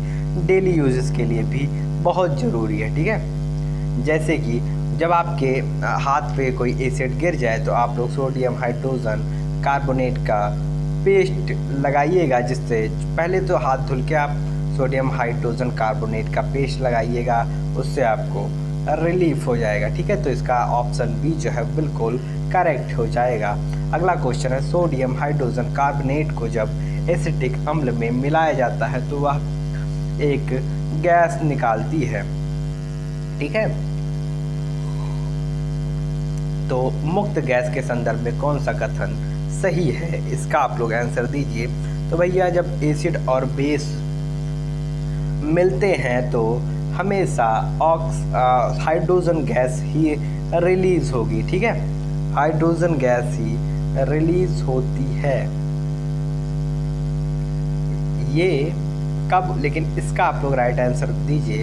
डेली यूजेस के लिए भी बहुत ज़रूरी है, ठीक है। जैसे कि जब आपके हाथ पे कोई एसिड गिर जाए तो आप लोग सोडियम हाइड्रोजन कार्बोनेट का पेस्ट लगाइएगा, जिससे पहले तो हाथ धुल के आप सोडियम हाइड्रोजन कार्बोनेट का पेस्ट लगाइएगा, उससे आपको रिलीफ हो जाएगा, ठीक है। तो इसका ऑप्शन बी जो है बिल्कुल करेक्ट हो जाएगा। अगला क्वेश्चन है, सोडियम हाइड्रोजन कार्बोनेट को जब एसिटिक अम्ल में मिलाया जाता है तो वह एक गैस निकालती है, ठीक है। तो मुक्त गैस के संदर्भ में कौन सा कथन सही है? इसका आप लोग आंसर दीजिए। तो भैया जब एसिड और बेस मिलते हैं तो हमेशा हाइड्रोजन गैस ही रिलीज होगी, ठीक है। हाइड्रोजन गैस ही रिलीज होती है। ये कब? लेकिन इसका आप लोग राइट आंसर दीजिए।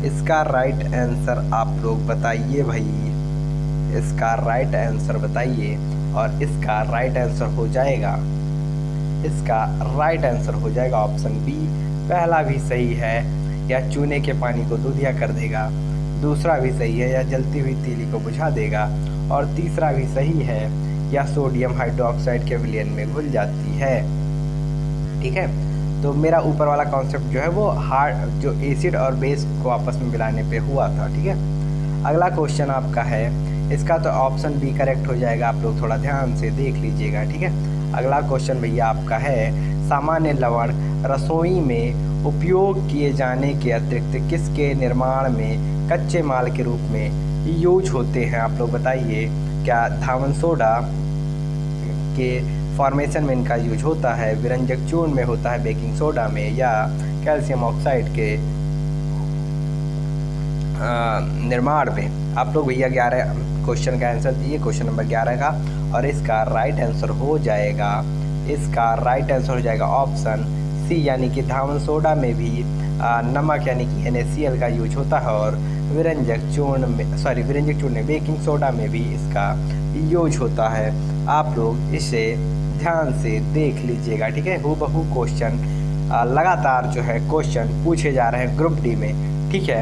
इसका राइट आंसर आप लोग बताइए भाई, इसका राइट आंसर बताइए। और इसका राइट आंसर हो जाएगा, इसका राइट आंसर हो जाएगा ऑप्शन बी। पहला भी सही है, या चूने के पानी को दूधिया कर देगा। दूसरा भी सही है, या जलती हुई तीली को बुझा देगा। और तीसरा भी सही है, या सोडियम हाइड्रोक्साइड के विलयन में घुल जाती है, ठीक है। तो मेरा ऊपर वाला कॉन्सेप्ट जो है वो जो एसिड और बेस को आपस में मिलाने पे हुआ था, ठीक है। अगला क्वेश्चन आपका है, इसका तो ऑप्शन बी करेक्ट हो जाएगा। आप लोग थोड़ा ध्यान से देख लीजिएगा, ठीक है। अगला क्वेश्चन भैया आपका है, सामान्य लवण रसोई में उपयोग किए जाने के अतिरिक्त किसके निर्माण में कच्चे माल के रूप में यूज होते हैं? आप लोग बताइए। क्या धावन सोडा के फॉर्मेशन में इनका यूज होता है, विरंजक चूर्ण में होता है, बेकिंग सोडा में, या कैल्शियम ऑक्साइड के निर्माण में? आप लोग भैया 11 क्वेश्चन का आंसर दिए, क्वेश्चन नंबर 11 का, और इसका राइट आंसर हो जाएगा, इसका राइट आंसर हो जाएगा ऑप्शन सी, यानी कि धावन सोडा में भी नमक यानी कि NaCl का यूज होता है, और विरंजक चूर्ण बेकिंग सोडा में भी इसका यूज होता है। आप लोग इसे ध्यान से देख लीजिएगा, ठीक है। हूबहू क्वेश्चन लगातार जो है क्वेश्चन पूछे जा रहे हैं ग्रुप डी में, ठीक है।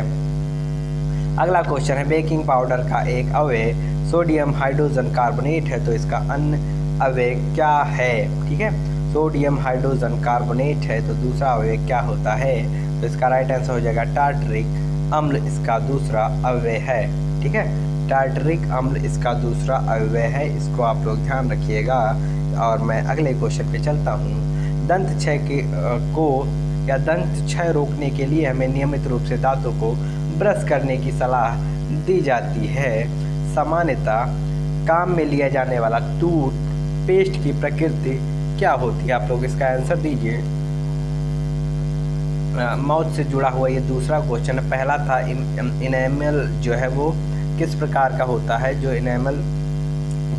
अगला क्वेश्चन है बेकिंग पाउडर का एक अवयव सोडियम हाइड्रोजन कार्बोनेट है, तो इसका अन्य अवयव क्या है, ठीक है। सोडियम हाइड्रोजन कार्बोनेट है तो दूसरा अवयव क्या होता है, तो इसका राइट आंसर हो जाएगा टार्टरिक अम्ल, इसका दूसरा अवयव है, ठीक है। टार्टरिक अम्ल इसका दूसरा अवयव है, इसको आप लोग ध्यान रखिएगा। और मैं अगले क्वेश्चन पे चलता हूँ। दंत क्षय रोकने के लिए हमें नियमित रूप से दांतों को ब्रश करने की सलाह दी जाती है। सामान्यतः काम में लिया जाने वाला टूथ पेस्ट की प्रकृति क्या होती है, आप लोग इसका आंसर दीजिए। माउथ से जुड़ा हुआ ये दूसरा क्वेश्चन है। पहला था इनेमल जो है वो किस प्रकार का होता है, जो इनेमल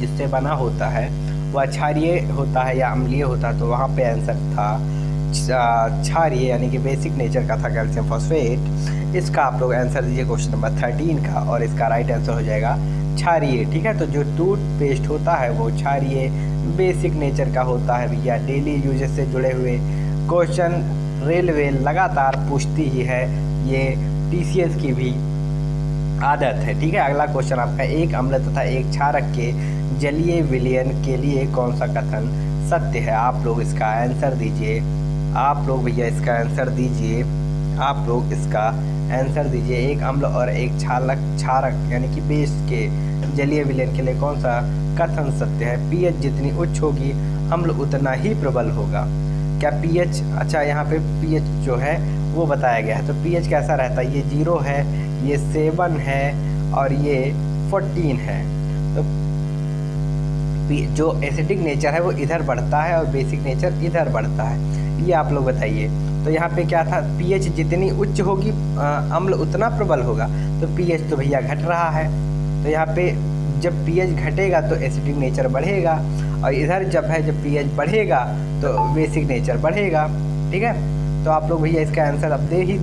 जिससे बना होता है वह क्षारीय होता है या अम्लीय होता है, तो वहाँ पे आंसर था क्षारीय यानी कि बेसिक नेचर का था कैल्शियम फॉस्फेट। इसका आप लोग आंसर दीजिए क्वेश्चन नंबर 13 का, और इसका राइट आंसर हो जाएगा क्षारीय, ठीक है। तो जो टूथपेस्ट होता है वो क्षारीय बेसिक नेचर का होता है भैया। डेली यूजेस से जुड़े हुए क्वेश्चन रेलवे लगातार पूछती ही है, ये TCS की भी आदत है, ठीक है। अगला क्वेश्चन आपका एक अम्ल तथा एक क्षारक के जलीय विलयन के लिए कौन सा कथन सत्य है, आप लोग इसका आंसर दीजिए। आप लोग भैया इसका आंसर दीजिए, आप लोग इसका आंसर दीजिए। एक अम्ल और एक क्षारक यानी कि बेस के जलीय विलयन के लिए कौन सा कथन सत्य है। pH जितनी उच्च होगी अम्ल उतना ही प्रबल होगा। क्या pH, अच्छा यहाँ पे pH जो है वो बताया गया है, तो pH कैसा रहता है, ये 0 है, ये 7 है और ये 14 है। तो जो एसिडिक नेचर है वो इधर बढ़ता है और बेसिक नेचर इधर बढ़ता है, ये आप लोग बताइए। तो यहाँ पे क्या था, pH जितनी उच्च होगी अम्ल उतना प्रबल होगा, तो pH तो भैया घट रहा है, तो यहाँ पे जब pH घटेगा तो एसिडिक नेचर बढ़ेगा, और इधर जब pH बढ़ेगा तो बेसिक नेचर बढ़ेगा, ठीक है। तो आप लोग भैया इसका आंसर अब दे ही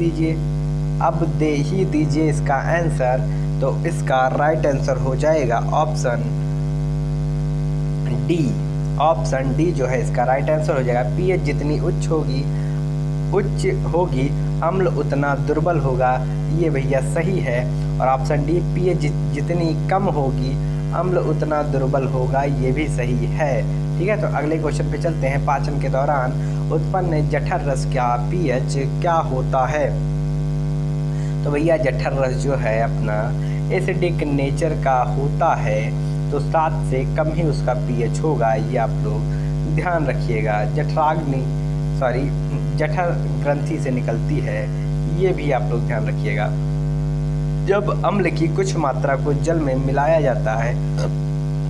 दीजिए इसका आंसर। तो इसका राइट आंसर हो जाएगा ऑप्शन डी जो है इसका राइट आंसर हो जाएगा। pH जितनी उच्च होगी अम्ल उतना दुर्बल होगा, ये भैया सही है। और ऑप्शन डी pH जितनी कम होगी अम्ल उतना दुर्बल होगा, ये भी सही है, ठीक है। तो अगले क्वेश्चन पे चलते हैं। पाचन के दौरान उत्पन्न जठर रस का pH क्या होता है, तो भैया जठर रस जो है अपना एसिडिक नेचर का होता है, तो 7 से कम ही उसका pH होगा, ये आप लोग ध्यान रखिएगा। जठर ग्रंथि से निकलती है, ये भी आप लोग ध्यान रखिएगा। जब अम्ल की कुछ मात्रा को जल में मिलाया जाता है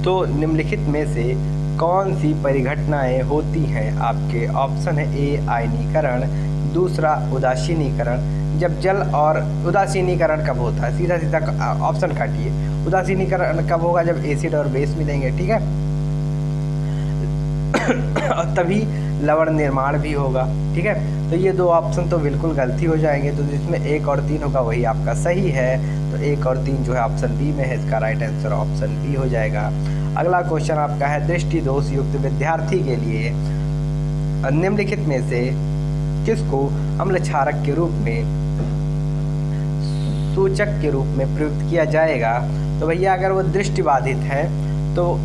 तो निम्नलिखित में से कौन सी परिघटनाएं होती हैं, आपके ऑप्शन है ए आयनीकरण, दूसरा उदासीनीकरण। जब जल और उदासीनीकरण कब होता है, सीधा सीधा ऑप्शन काटिए। उदासीनीकरण कब होगा, जब एसिड और बेस मिलेंगे, ठीक है। और तभी लवण निर्माण भी होगा, ठीक है। तो ये दो ऑप्शन तो बिल्कुल गलती हो जाएंगे, तो जिसमें 1 और 3 होगा वही आपका सही है। तो 1 और 3 जो है ऑप्शन बी में है, इसका राइट आंसर ऑप्शन बी हो जाएगा। अगला क्वेश्चन आपका है दृष्टि दोष युक्त विद्यार्थी के लिए निम्नलिखित में से किसको अम्ल क्षारक के रूप में सूचक के रूप में प्रयुक्त किया जाएगा। तो भैया अगर वो दृष्टिबाधित है तो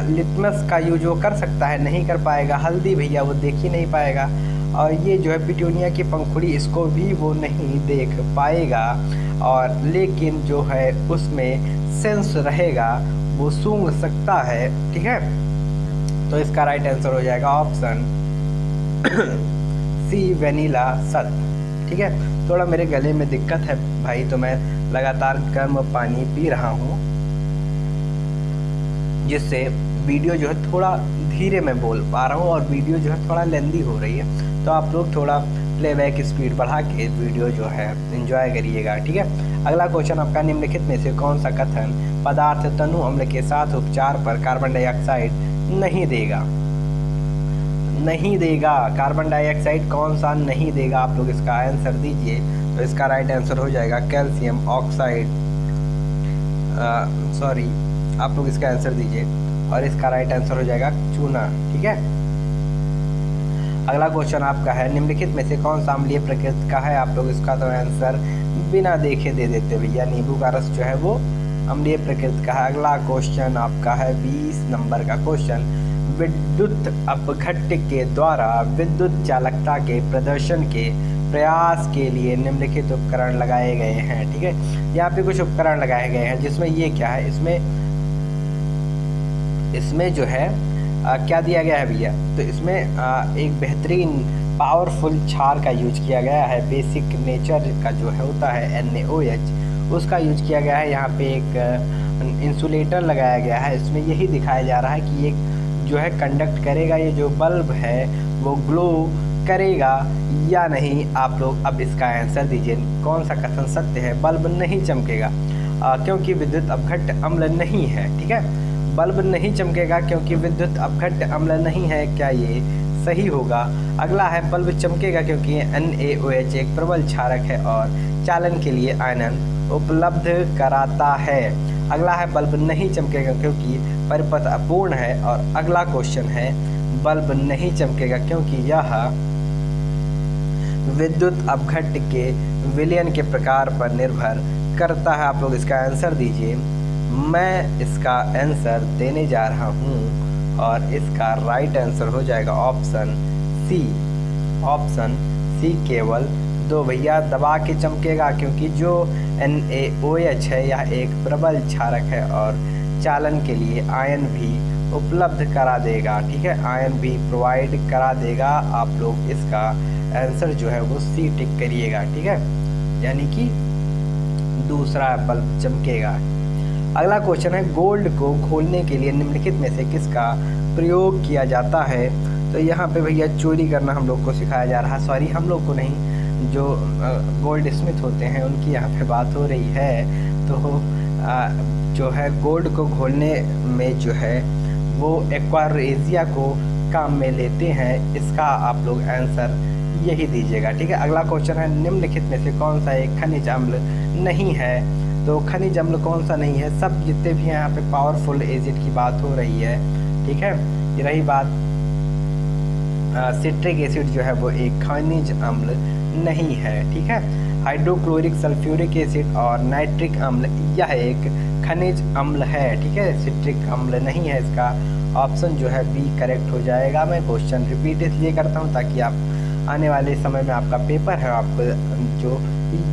लिटमस का यूज वो कर सकता है, नहीं कर पाएगा। हल्दी भैया वो देख ही नहीं पाएगा, और ये जो है पिटूनिया की पंखुड़ी, इसको भी वो नहीं देख पाएगा। और लेकिन जो है उसमें सेंस रहेगा, वो सूंघ सकता है, ठीक है। तो इसका राइट आंसर हो जाएगा ऑप्शन सी वेनिला सत, ठीक है। थोड़ा मेरे गले में दिक्कत है भाई, तो मैं लगातार गर्म पानी पी रहा हूँ, जिससे वीडियो जो है थोड़ा धीरे मैं बोल पा रहा हूँ और वीडियो जो है थोड़ा लेंदी हो रही है। तो आप लोग थोड़ा प्लेबैक स्पीड बढ़ा के वीडियो जो है एंजॉय करिएगा, ठीक है। अगला क्वेश्चन आपका निम्नलिखित में से कौन सा कथन पदार्थ तनु अम्ल के साथ उपचार पर कार्बन डाइऑक्साइड नहीं देगा। कार्बन डाइऑक्साइड कौन सा नहीं देगा, आप लोग इसका आंसर दीजिए। तो इसका राइट आंसर हो जाएगा कैल्शियम ऑक्साइड। सॉरी, आप लोग इसका आंसर दीजिए और इसका राइट आंसर हो जाएगा चूना। ठीक है, अगला क्वेश्चन आपका है निम्नलिखित में से कौन सा अम्लीय प्रकृति का है। आप लोग इसका तो आंसर बिना देखे दे देते भैया, नींबू का रस जो है वो अम्लीय प्रकृति का है। अगला क्वेश्चन आपका है 20 नंबर का क्वेश्चन, विद्युत अपघट्य के द्वारा विद्युत चालकता के प्रदर्शन के प्रयास के लिए निम्नलिखित उपकरण लगाए गए हैं। ठीक है, यहाँ पे कुछ उपकरण लगाए गए हैं जिसमें ये क्या है, इसमें जो है क्या दिया गया है भैया, तो इसमें एक बेहतरीन पावरफुल क्षार का यूज किया गया है। बेसिक नेचर का जो है होता है NaOH, उसका यूज किया गया है। यहाँ पे एक इंसुलेटर लगाया गया है, इसमें यही दिखाया जा रहा है कि ये जो है कंडक्ट करेगा, ये जो बल्ब है वो ग्लो करेगा या नहीं। आप लोग अब इसका आंसर दीजिए, कौन सा कथन सत्य है। बल्ब नहीं चमकेगा क्योंकि विद्युत अपघट्य अम्ल नहीं है। ठीक है, बल्ब नहीं चमकेगा क्योंकि विद्युत अपघट्य अम्ल नहीं है, क्या ये सही होगा। अगला है बल्ब चमकेगा क्योंकि NaOH एक प्रबल क्षारक है और चालन के लिए आयनन उपलब्ध कराता है। अगला है बल्ब नहीं चमकेगा क्योंकि परिपथ अपूर्ण है। और अगला क्वेश्चन है बल्ब नहीं चमकेगा क्योंकि यह विद्युत अपघट्य के विलयन के प्रकार पर निर्भर करता है। आप लोग इसका आंसर दीजिए। मैं इसका आंसर देने जा रहा हूँ और इसका राइट आंसर हो जाएगा ऑप्शन सी। ऑप्शन सी केवल 2 भैया, दबा के चमकेगा क्योंकि जो NaOH है यह एक प्रबल क्षारक है और चालन के लिए आयन भी उपलब्ध करा देगा। ठीक है, आयन भी प्रोवाइड करा देगा। आप लोग इसका आंसर जो है वो सी टिक करिएगा। ठीक है, यानी कि दूसरा बल्ब चमकेगा। अगला क्वेश्चन है गोल्ड को घोलने के लिए निम्नलिखित में से किसका प्रयोग किया जाता है। तो यहाँ पे भैया चोरी करना हम लोग को सिखाया जा रहा है। सॉरी, हम लोग को नहीं, जो गोल्ड स्मिथ होते हैं उनकी यहाँ पे बात हो रही है। तो जो है गोल्ड को घोलने में जो है वो एक्वारेजिया को काम में लेते हैं। इसका आप लोग आंसर यही दीजिएगा। ठीक है, अगला क्वेश्चन है निम्नलिखित में से कौन सा एक खनिज अम्ल नहीं है। तो खनिज अम्ल कौन सा नहीं है, सब जितने भी हैं यहाँ पे पावरफुल एसिड की बात हो रही है। ठीक है, ये रही बात, सिट्रिक एसिड जो है वो एक खनिज अम्ल नहीं है। ठीक है, हाइड्रोक्लोरिक सल्फ्यूरिक एसिड और नाइट्रिक अम्ल यह एक खनिज अम्ल है। ठीक है, सिट्रिक अम्ल नहीं है। इसका ऑप्शन जो है बी करेक्ट हो जाएगा। मैं क्वेश्चन रिपीट इसलिए करता हूँ ताकि आप आने वाले समय में आपका पेपर है, आपको जो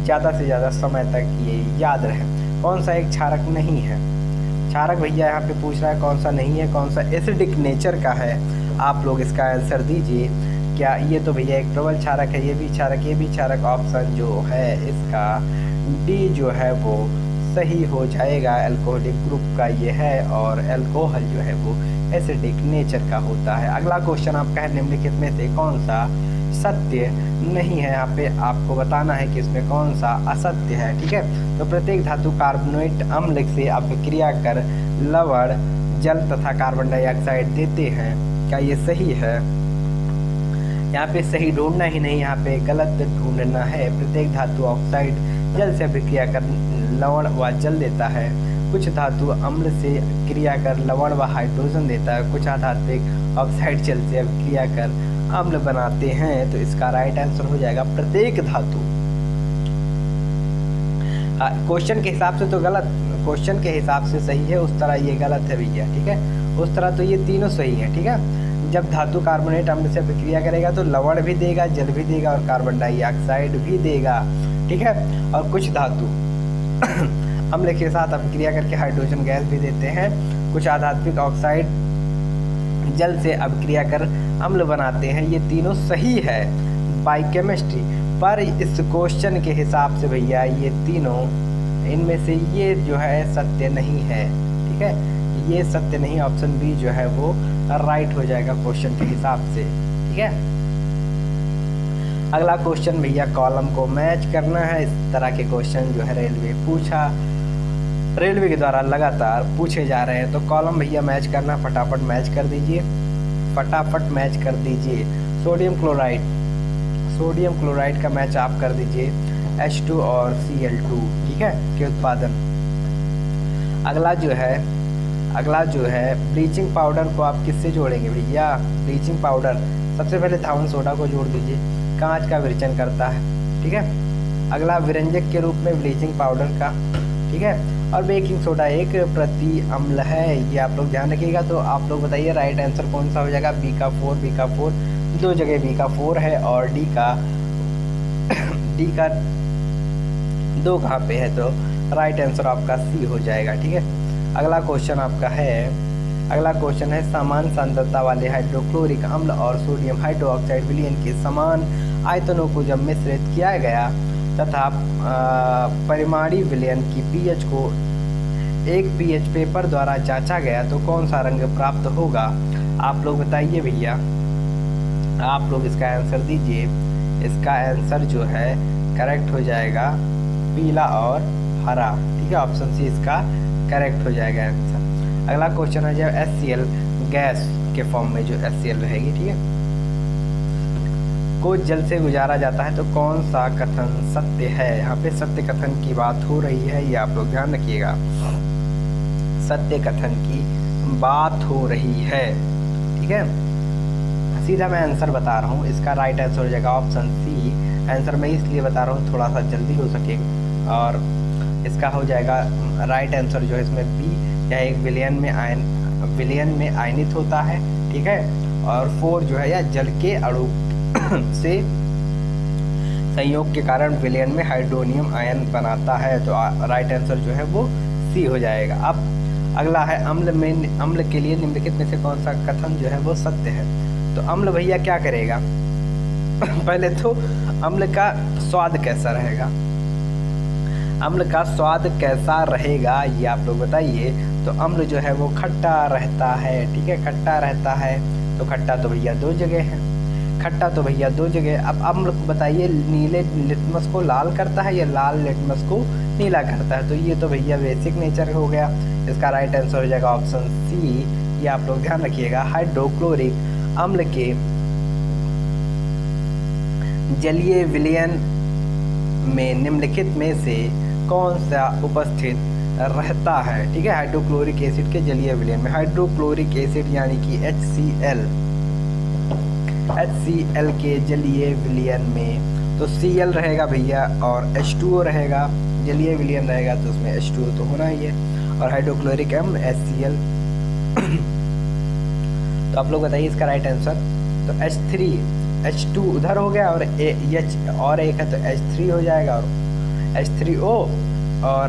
ज़्यादा से ज़्यादा समय तक ये याद रहे। कौन सा एक क्षारक नहीं है। क्षारक भैया यहाँ पे पूछ रहा है कौन सा नहीं है, कौन सा एसिडिक नेचर का है। आप लोग इसका आंसर दीजिए। क्या ये तो भैया एक प्रबल क्षारक है, ये भी क्षारक, ये भी क्षारक। ऑप्शन जो है इसका डी जो है वो सही हो जाएगा। अल्कोहलिक ग्रुप का ये है और अल्कोहल जो है वो एसिडिक नेचर का होता है। अगला क्वेश्चन आपका है निम्नलिखित में से कौन सा सत्य नहीं है। यहाँ पे आपको बताना है कि इसमें कौन सा असत्य है। ठीक है, तो प्रत्येक धातु कार्बोनेट अम्ल से अभिक्रिया कर लवण, जल तथा कार्बन डाइऑक्साइड देते हैं, क्या ये सही है। यहाँ पे सही ढूंढना ही नहीं, यहाँ पे गलत ढूंढना है। प्रत्येक धातु ऑक्साइड जल से अभिक्रिया कर लवण व जल देता है। कुछ धातु अम्ल से क्रिया कर लवण व हाइड्रोजन देता है। कुछ अधात्विक ऑक्साइड जल से अभिक्रिया कर अम्ल बनाते हैं। तो इसका राइट आंसर हो जाएगा प्रत्येक धातु। क्वेश्चन के हिसाब से तो गलत, क्वेश्चन के हिसाब से सही है, उस तरह ये गलत है भैया। ठीक है, उस तरह तो ये तीनों सही है। ठीक है, जब धातु कार्बोनेट अम्ल से अभिक्रिया करेगा तो लवण भी देगा, जल भी देगा और कार्बन डाइऑक्साइड भी देगा। ठीक है, और कुछ धातु अम्ल के साथ अभिक्रिया करके हाइड्रोजन गैस भी देते हैं। कुछ अधात्विक ऑक्साइड जल से अभिक्रिया कर अम्ल बनाते हैं। ये तीनों सही है बायोकेमिस्ट्री, पर इस क्वेश्चन के हिसाब से भैया ये तीनों, इनमें से ये जो है सत्य नहीं है। ठीक है, ये सत्य नहीं, ऑप्शन बी जो है वो राइट हो जाएगा क्वेश्चन के हिसाब से। ठीक है, अगला क्वेश्चन भैया कॉलम को मैच करना है। इस तरह के क्वेश्चन जो है रेलवे के द्वारा लगातार पूछे जा रहे हैं। तो कॉलम भैया मैच करना, फटाफट मैच कर दीजिए, फटाफट मैच कर दीजिए। सोडियम क्लोराइड का मैच आप कर दीजिए। H2 और Cl2, ठीक है, के उत्पादन। अगला जो है ब्लीचिंग पाउडर को आप किससे जोड़ेंगे भैया? ब्लीचिंग पाउडर सबसे पहले धावन सोडा को जोड़ दीजिए, कांच का विरेचन करता है, ठीक है। अगला विरंजक के रूप में ब्लीचिंग पाउडर का, ठीक है। और बेकिंग सोडा एक प्रति अम्ल है, ये आप लोग ध्यान रखिएगा। तो आप लोग बताइए राइट आंसर कौन सा हो जाएगा? बी का 4 दो जगह बी का 4 है और डी का 2 कहाँ पे है? तो राइट आंसर आपका सी हो जाएगा, ठीक है। अगला क्वेश्चन है समान सांद्रता वाले हाइड्रोक्लोरिक अम्ल और सोडियम हाइड्रोक्साइड विलयन के समान आयतनों को जब मिश्रित किया गया तथा परिमाणी विलयन की पीएच को एक पीएच पेपर द्वारा जांचा गया तो कौन सा रंग प्राप्त होगा? आप लोग बताइए भैया, आप लोग इसका आंसर दीजिए। इसका आंसर जो है करेक्ट हो जाएगा पीला और हरा, ठीक है। ऑप्शन सी इसका करेक्ट हो जाएगा आंसर। अगला क्वेश्चन है जब HCl गैस के फॉर्म में जो HCl रहेगी, ठीक है, को जल से गुजारा जाता है तो कौन सा कथन सत्य है? यहाँ पे सत्य कथन की बात हो रही है, ये आप लोग ध्यान रखिएगा। सत्य कथन की बात हो रही है, ठीक है। सीधा मैं आंसर बता रहा हूँ, इसका राइट आंसर हो जाएगा ऑप्शन सी। आंसर मैं इसलिए बता रहा हूँ थोड़ा सा जल्दी हो सके, और इसका हो जाएगा राइट आंसर जो है इसमें बी। यह एक विलयन में आयनित होता है, ठीक है। और 4 जो है या जल के अणु से संयोग के कारण विलयन में हाइड्रोनियम आयन बनाता है, तो राइट आंसर जो है वो सी हो जाएगा। अब अगला है अम्ल के लिए निम्नलिखित में से कौन सा कथन जो है वो सत्य है? तो अम्ल भैया क्या करेगा? पहले तो अम्ल का स्वाद कैसा रहेगा? अम्ल का स्वाद कैसा रहेगा ये आप लोग बताइए। तो अम्ल जो है वो खट्टा रहता है, ठीक है, खट्टा रहता है। तो खट्टा तो भैया 2 जगह है, अब अम्ल को बताइए नीले लिटमस को लाल करता है या लाल लिटमस को नीला करता है? तो ये तो भैया बेसिक नेचर हो गया। इसका राइट आंसर हो जाएगा ऑप्शन सी। ये आप लोग ध्यान रखिएगा। हाइड्रोक्लोरिक अम्ल के जलीय विलयन में निम्नलिखित में से कौन सा उपस्थित रहता है? ठीक है, हाइड्रोक्लोरिक एसिड के जलीय विलयन में हाइड्रोक्लोरिक एसिड यानी कि HCl के जलीय विलयन में तो Cl रहेगा भैया और H2O रहेगा। जलीय विलयन रहेगा तो उसमें H2O तो होना ही है, और हाइड्रोक्लोरिक अम्ल HCl। तो आप लोग बताइए इसका राइट आंसर। तो H2 उधर हो गया और H और एक है तो H3 हो जाएगा और H3O और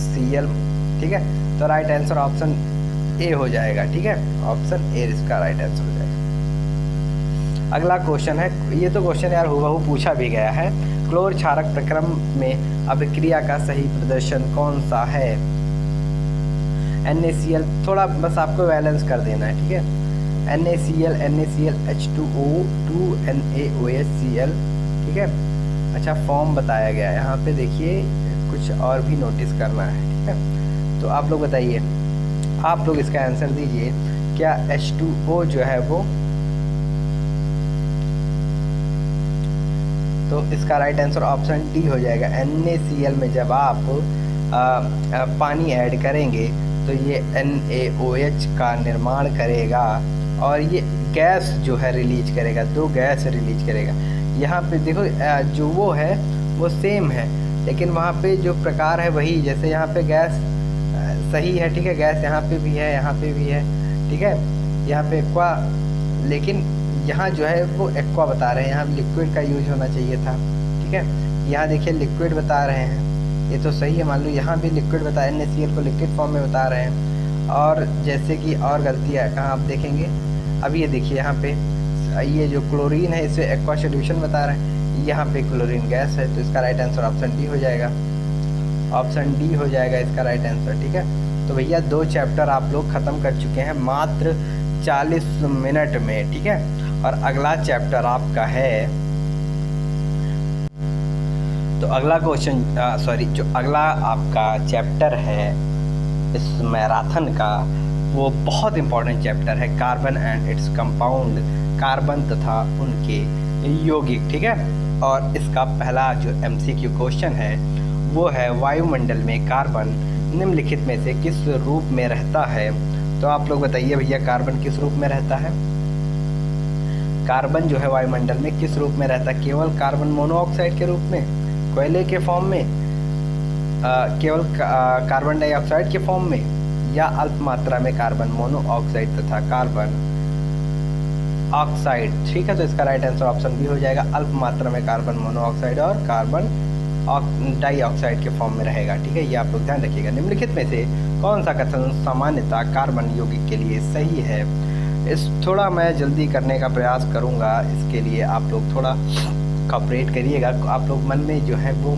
Cl, ठीक है। तो राइट आंसर ऑप्शन ए हो जाएगा, ठीक है, ऑप्शन ए इसका राइट आंसर हो जाएगा। अगला क्वेश्चन है, ये तो क्वेश्चन यार हूबहू पूछा भी गया है। क्लोर क्षारक प्रक्रम में अभिक्रिया का सही प्रदर्शन कौन सा है? NaCl, थोड़ा बस आपको बैलेंस कर देना है, ठीक है। NaCl H2O 2 NaOHCl, ठीक है। अच्छा, फॉर्म बताया गया है यहाँ पे, देखिए कुछ और भी नोटिस करना है, ठीक है। तो आप लोग बताइए, आप लोग इसका आंसर दीजिए। क्या H2O जो है वो, तो इसका राइट आंसर ऑप्शन डी हो जाएगा। NaCl में जब आप पानी ऐड करेंगे तो ये NaOH का निर्माण करेगा और ये गैस जो है रिलीज करेगा, 2 गैस रिलीज करेगा। यहाँ पे देखो जो वो है वो सेम है, लेकिन वहाँ पे जो प्रकार है वही, जैसे यहाँ पे गैस सही है, ठीक है, गैस यहाँ पे भी है, यहाँ पे भी है, ठीक है, यहाँ पे एक्वा, लेकिन यहाँ जो है वो एक्वा बता रहे हैं, यहाँ लिक्विड का यूज होना चाहिए था, ठीक है। यहाँ देखिए लिक्विड बता रहे हैं, ये तो सही है, मान लो यहाँ भी लिक्विड बताया, NaCl को लिक्विड फॉर्म में बता रहे हैं। और जैसे कि और गलतियाँ कहाँ आप देखेंगे, अब ये देखिए यहाँ पे ये जो क्लोरीन है इसे एक्वा सॉल्यूशन बता रहे हैं, यहाँ पे क्लोरीन गैस है, तो इसका राइट आंसर ऑप्शन डी हो जाएगा, ऑप्शन डी हो जाएगा इसका राइट आंसर, ठीक है। तो भैया 2 चैप्टर आप लोग ख़त्म कर चुके हैं मात्र 40 मिनट में, ठीक है। और अगला चैप्टर आपका है, तो अगला क्वेश्चन जो अगला आपका चैप्टर है इस मैराथन का, वो बहुत इंपॉर्टेंट चैप्टर है, carbon and its compound, carbon तथा उनके यौगिक, ठीक है। और इसका पहला जो MCQ क्वेश्चन है वो है वायुमंडल में कार्बन निम्नलिखित में से किस रूप में रहता है। तो आप लोग बताइए भैया कार्बन किस रूप में रहता है। कार्बन जो है वायुमंडल में किस रूप में रहता है? केवल कार्बन मोनोऑक्साइड के रूप में, कोयले के फॉर्म में, केवल कार्बन डाइऑक्साइड के फॉर्म में, या अल्प मात्रा में कार्बन मोनोऑक्साइड तथा कार्बन ऑक्साइड। ठीक है, तो इसका राइट आंसर ऑप्शन बी हो जाएगा, अल्प मात्रा में कार्बन मोनोऑक्साइड और कार्बन डाइऑक्साइड के फॉर्म में रहेगा। ठीक है, ये आप लोग ध्यान रखिएगा। निम्नलिखित में से कौन सा कथन सामान्यतः कार्बन यौगिक के लिए सही है? इस थोड़ा मैं जल्दी करने का प्रयास करूंगा, इसके लिए आप लोग थोड़ा कॉपरेट करिएगा। आप लोग मन में जो है वो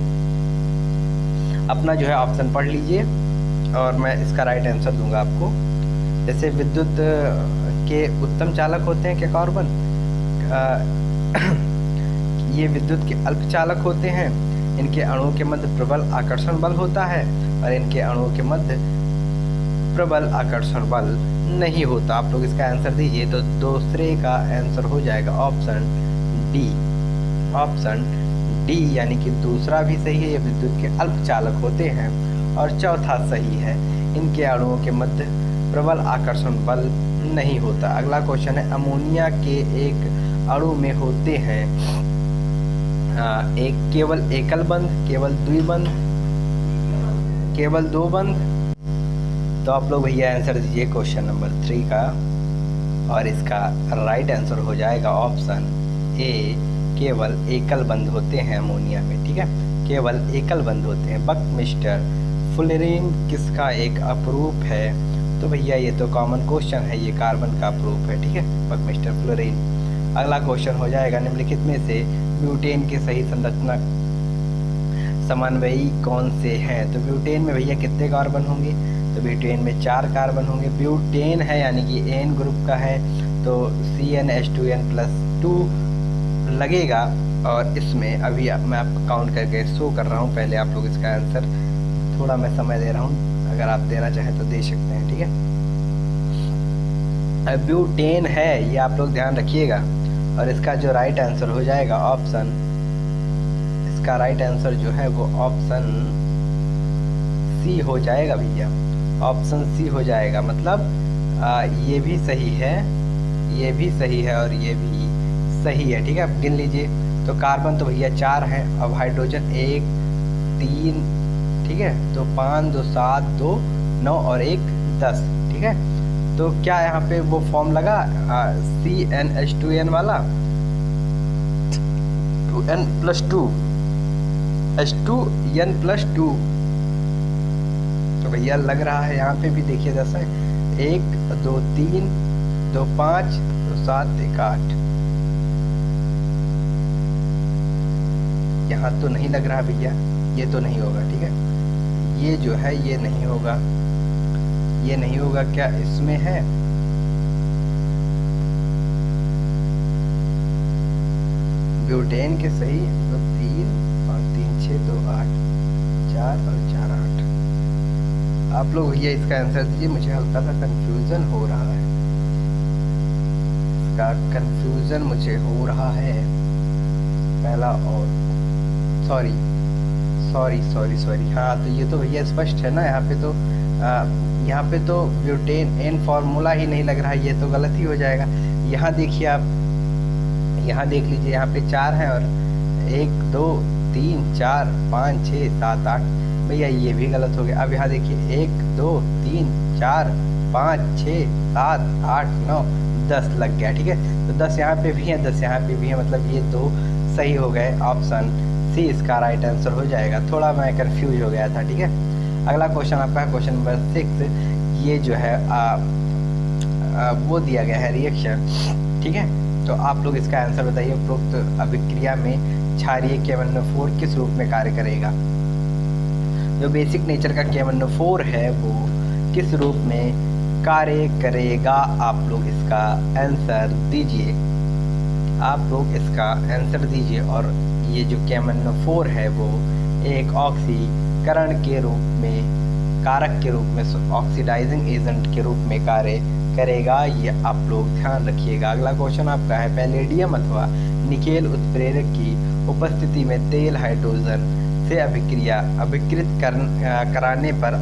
अपना जो है ऑप्शन पढ़ लीजिए और मैं इसका राइट आंसर दूंगा आपको। जैसे विद्युत के उत्तम चालक होते हैं क्या कार्बन? ये विद्युत के अल्प चालक होते हैं। इनके अणुओं के मध्य प्रबल आकर्षण बल होता है और इनके अणुओं के मध्य प्रबल आकर्षण बल नहीं होता। आप लोग इसका आंसर दीजिए। तो दूसरे का आंसर हो जाएगा ऑप्शन डी। ऑप्शन डी यानी कि दूसरा भी सही है, ये विद्युत के अल्प चालक होते हैं। और चौथा सही है, इनके अणुओं के मध्य प्रबल आकर्षण बल नहीं होता। अगला क्वेश्चन है, अमोनिया के एक अणु में होते हैं एक केवल एकल बंध, केवल द्विबंध, केवल दो बंध। तो आप लोग भैया आंसर दीजिए क्वेश्चन नंबर 3 का और इसका राइट आंसर हो जाएगा ऑप्शन ए, केवल एकल बंध होते हैं अमोनिया में। ठीक है, केवल एकल बंध होते हैं। बकमिस्टर फ्लोरीन किसका एक अपरूप है? तो भैया ये तो कॉमन क्वेश्चन है, ये कार्बन का अपरूप है। ठीक है, बकमिस्टर फ्लोरीन। अगला क्वेश्चन हो जाएगा, निम्नलिखित में से ब्यूटेन के सही संरचना समन्वयी कौन से हैं? तो ब्यूटेन में भैया कितने कार्बन होंगे? तो ब्यूटेन में 4 कार्बन होंगे। ब्यूटेन है यानी कि एन ग्रुप का है, तो CnH2n+2 लगेगा। और इसमें अभी मैं आपको काउंट करके शो कर रहा हूँ। पहले आप लोग इसका आंसर, थोड़ा मैं समय दे रहा हूँ, अगर आप देना चाहें तो दे सकते हैं। ठीक है, ब्यूटेन है, ये आप लोग ध्यान रखिएगा। और इसका जो राइट आंसर हो जाएगा ऑप्शन, इसका राइट आंसर जो है वो ऑप्शन सी हो जाएगा भैया। ऑप्शन सी हो जाएगा, मतलब ये भी सही है, ये भी सही है और ये भी सही है। ठीक है, आप गिन लीजिए। तो कार्बन तो भैया 4 हैं, अब हाइड्रोजन 1 3, ठीक है, तो 5 2 7 2 9 और 1 10। ठीक है, तो क्या यहाँ पे वो फॉर्म लगा CnH2n वाला, 2n+2 H2n+2। तो भैया लग रहा है यहाँ पे भी देखिए, जैसा 1 2 3 2 5 2 7 1 8। यहाँ तो नहीं लग रहा भैया, ये तो नहीं होगा। ठीक है, ये जो है ये नहीं होगा, ये नहीं होगा। क्या इसमें है? ब्यूटेन के सही तो 3 और 3 6 2 8, 4 और 4 8। आप लोग भैया इसका आंसर दीजिए, मुझे हल्का सा कंफ्यूजन हो रहा है, इसका कंफ्यूजन मुझे हो रहा है। पहला और सॉरी सॉरी सॉरी सॉरी, हाँ तो ये तो भैया स्पष्ट है ना, यहाँ पे तो ब्यूटेन एन फार्मूला ही नहीं लग रहा है, ये तो गलत ही हो जाएगा। यहाँ देखिए आप, यहाँ देख लीजिए, यहाँ पे 4 हैं और 1 2 3 4 5 6 7 8, भैया ये भी गलत हो गया। अब यहाँ देखिए 1 2 3 4 5 6 7 8 9 10 लग गया। ठीक है, तो 10 यहाँ पे भी है, 10 यहाँ पे भी है, मतलब ये 2 सही हो गए। ऑप्शन सी इसका राइट आंसर हो जाएगा। थोड़ा मैं कंफ्यूज हो गया था। ठीक है, अगला क्वेश्चन आपका है क्वेश्चन नंबर 6। ये जो है वो दिया गया है रिएक्शन। ठीक है, तो आप लोग इसका आंसर बताइए। उपरोक्त अभिक्रिया में क्षारीय KMnO4 किस रूप में कार्य करेगा? जो बेसिक नेचर का KMnO4 है वो किस रूप में कार्य करेगा? आप लोग इसका आंसर दीजिए, आप लोग इसका आंसर दीजिए। और ये जो KMnO4 है वो एक ऑक्सीकरण के रूप में, कारक के रूप में, ऑक्सीडाइजिंग एजेंट के रूप में कार्य करेगा। ये आप लोग ध्यान रखिएगा। अगला क्वेश्चन आपका है, पैलेडियम अथवा निकेल उत्प्रेरक की उपस्थिति में तेल हाइड्रोजन से अभिकृत कराने पर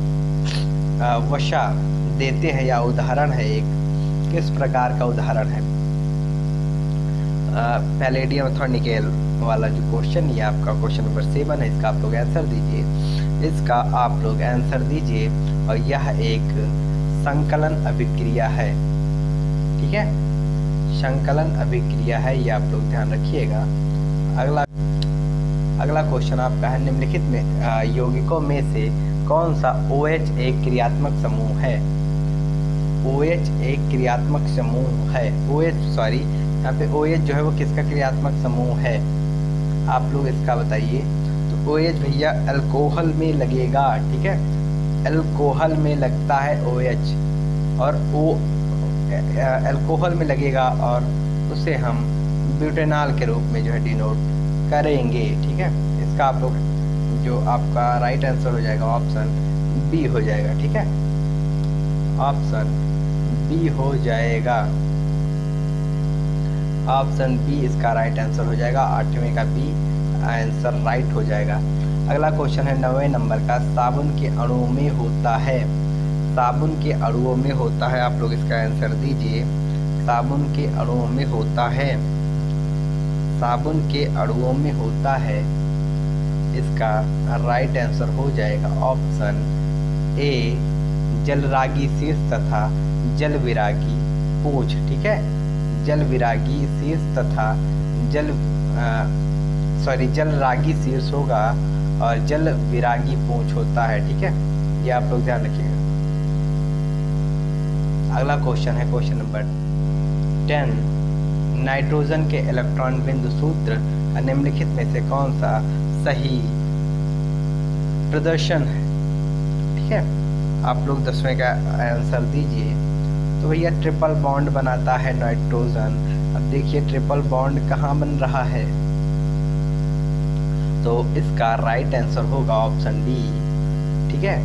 वसा देते हैं या उदाहरण है एक, किस प्रकार का उदाहरण है? पैलेडियम थोड़ा निकेल वाला जो क्वेश्चन, ये आपका क्वेश्चन नंबर 7 है। इसका आप लोग आंसर दीजिए, इसका आप लोग आंसर दीजिए। और यह एक संकलन अभिक्रिया है, ठीक है, संकलन अभिक्रिया है, ये आप लोग ध्यान रखिएगा। अगला क्वेश्चन आपका है, निम्नलिखित में यौगिकों में से कौन सा OH एक क्रियात्मक समूह है? OH एक क्रियात्मक समूह है। यहाँ पे OH जो है वो किसका क्रियात्मक समूह है? आप लोग इसका बताइए। तो OH भैया अल्कोहल में लगेगा, ठीक है, अल्कोहल में लगता है OH, और अल्कोहल में लगेगा और उसे हम ब्यूटेनॉल के रूप में जो है डिनोट करेंगे, ठीक है। इसका आप लोग जो आपका राइट आंसर हो जाएगा ऑप्शन बी हो जाएगा, ठीक है, ऑप्शन बी हो जाएगा, ऑप्शन बी इसका राइट आंसर हो जाएगा। 8वें का बी आंसर राइट हो जाएगा। अगला क्वेश्चन है 9वें नंबर का, साबुन के अणुओं में होता है, साबुन के अणुओं में होता है, आप लोग इसका आंसर दीजिए। साबुन के अणुओं में होता है, साबुन के अणुओं में होता है, इसका राइट आंसर हो जाएगा ऑप्शन ए जलरागी शीर्ष तथा जलविरागी पूंछ, ठीक है, जलविरागी शीर्ष तथा जलरागी शीर्ष होगा और जलविरागी पूंछ होता है, ठीक है, ये आप लोग ध्यान रखिएगा। अगला क्वेश्चन है क्वेश्चन नंबर 10, नाइट्रोजन के इलेक्ट्रॉन बिंदु सूत्र निम्नलिखित में से कौन सा सही प्रदर्शन है, ठीक है, आप लोग 10वें का आंसर दीजिए। तो भैया ट्रिपल बॉन्ड बनाता है नाइट्रोजन। अब देखिए ट्रिपल बॉन्ड कहाँ बन रहा है, तो इसका राइट आंसर होगा ऑप्शन डी, ठीक है,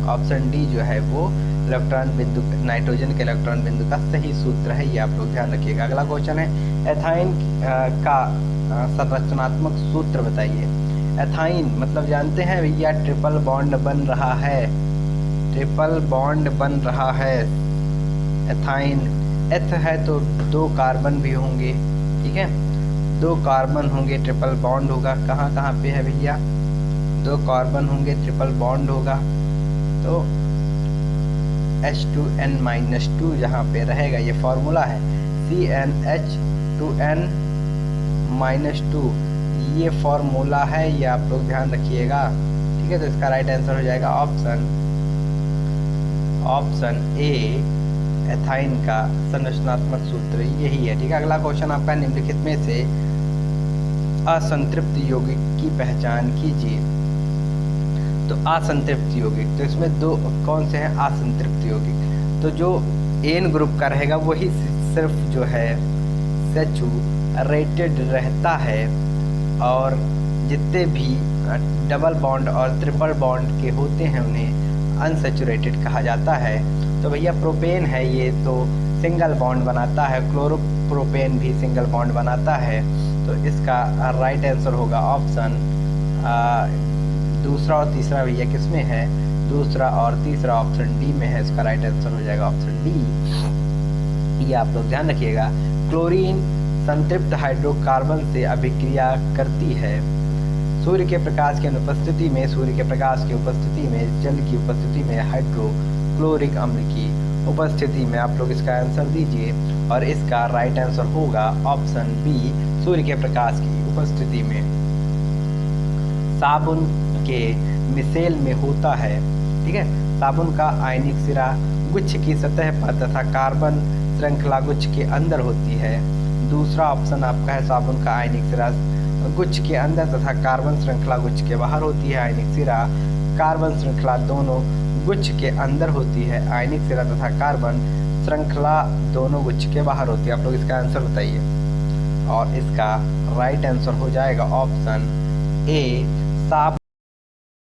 ऑप्शन डी जो है वो इलेक्ट्रॉन बिंदु, नाइट्रोजन के इलेक्ट्रॉन बिंदु का सही सूत्र है, ये आप लोग ध्यान रखिएगा। अगला क्वेश्चन है, एथाइन का संरचनात्मक सूत्र बताइए। एथाइन मतलब जानते हैं भैया ट्रिपल बॉन्ड बन रहा है, ट्रिपल बॉन्ड बन रहा है एथाइन। एथ है तो 2 कार्बन भी होंगे, ठीक है, 2 कार्बन होंगे, ट्रिपल बॉन्ड होगा। कहाँ कहाँ पे है भैया, 2 कार्बन होंगे, ट्रिपल बॉन्ड होगा। तो H2N-2 जहाँ पे रहेगा, ये फॉर्मूला है CnH2n-2, ये फॉर्मूला है, ये आप लोग ध्यान रखिएगा, ठीक है। तो इसका राइट आंसर हो जाएगा ऑप्शन ए, एथाइन का संरचनात्मक सूत्र यही है, ठीक है। अगला क्वेश्चन आपका, निम्नलिखित में से असंतृप्त यौगिक की पहचान कीजिए। तो असंतृप्त यौगिक, तो इसमें 2 कौन से हैं असंतृप्त यौगिक? तो जो एन ग्रुप का रहेगा वही सिर्फ जो है सैचुरेटेड रहता है, और जितने भी डबल बॉन्ड और ट्रिपल बॉन्ड के होते हैं उन्हें अनसैचुरेटेड कहा जाता है। तो भैया प्रोपेन है, ये तो सिंगल बॉन्ड बनाता है, क्लोरोप्रोपेन भी सिंगल बॉन्ड बनाता है। तो इसका राइट आंसर होगा ऑप्शन दूसरा और तीसरा भैया किसमें है, दूसरा और तीसरा ऑप्शन डी में है, इसका राइट आंसर हो जाएगा ऑप्शन डी, ये आप लोग ध्यान रखिएगा। क्लोरीन संतृप्त हाइड्रोकार्बन से अभिक्रिया करती है। सूर्य के प्रकाश की अनुपस्थिति में, सूर्य के प्रकाश की उपस्थिति में, जल की उपस्थिति में, हाइड्रोक्लोरिक अम्ल की उपस्थिति में, आप लोग इसका आंसर दीजिए। और इसका राइट आंसर होगा ऑप्शन बी, सूर्य के प्रकाश की उपस्थिति में। साबुन के मिसेल में होता है, ठीक है, साबुन का आयनिक सिरा गुच्छ की सतह पर तथा कार्बन श्रृंखला गुच्छ के अंदर होती है। दूसरा ऑप्शन आपका है, साबुन का आयनिक सिरा गुच्छ के अंदर तथा कार्बन श्रृंखला गुच्छ के बाहर होती है। आयनिक सिरा कार्बन श्रृंखला दोनों गुच्छ के अंदर होती है, आयनिक सिरा तथा कार्बन श्रृंखला दोनों गुच्छ के बाहर होती है। आप लोग इसका आंसर बताइए। और इसका राइट आंसर हो जाएगा ऑप्शन ए,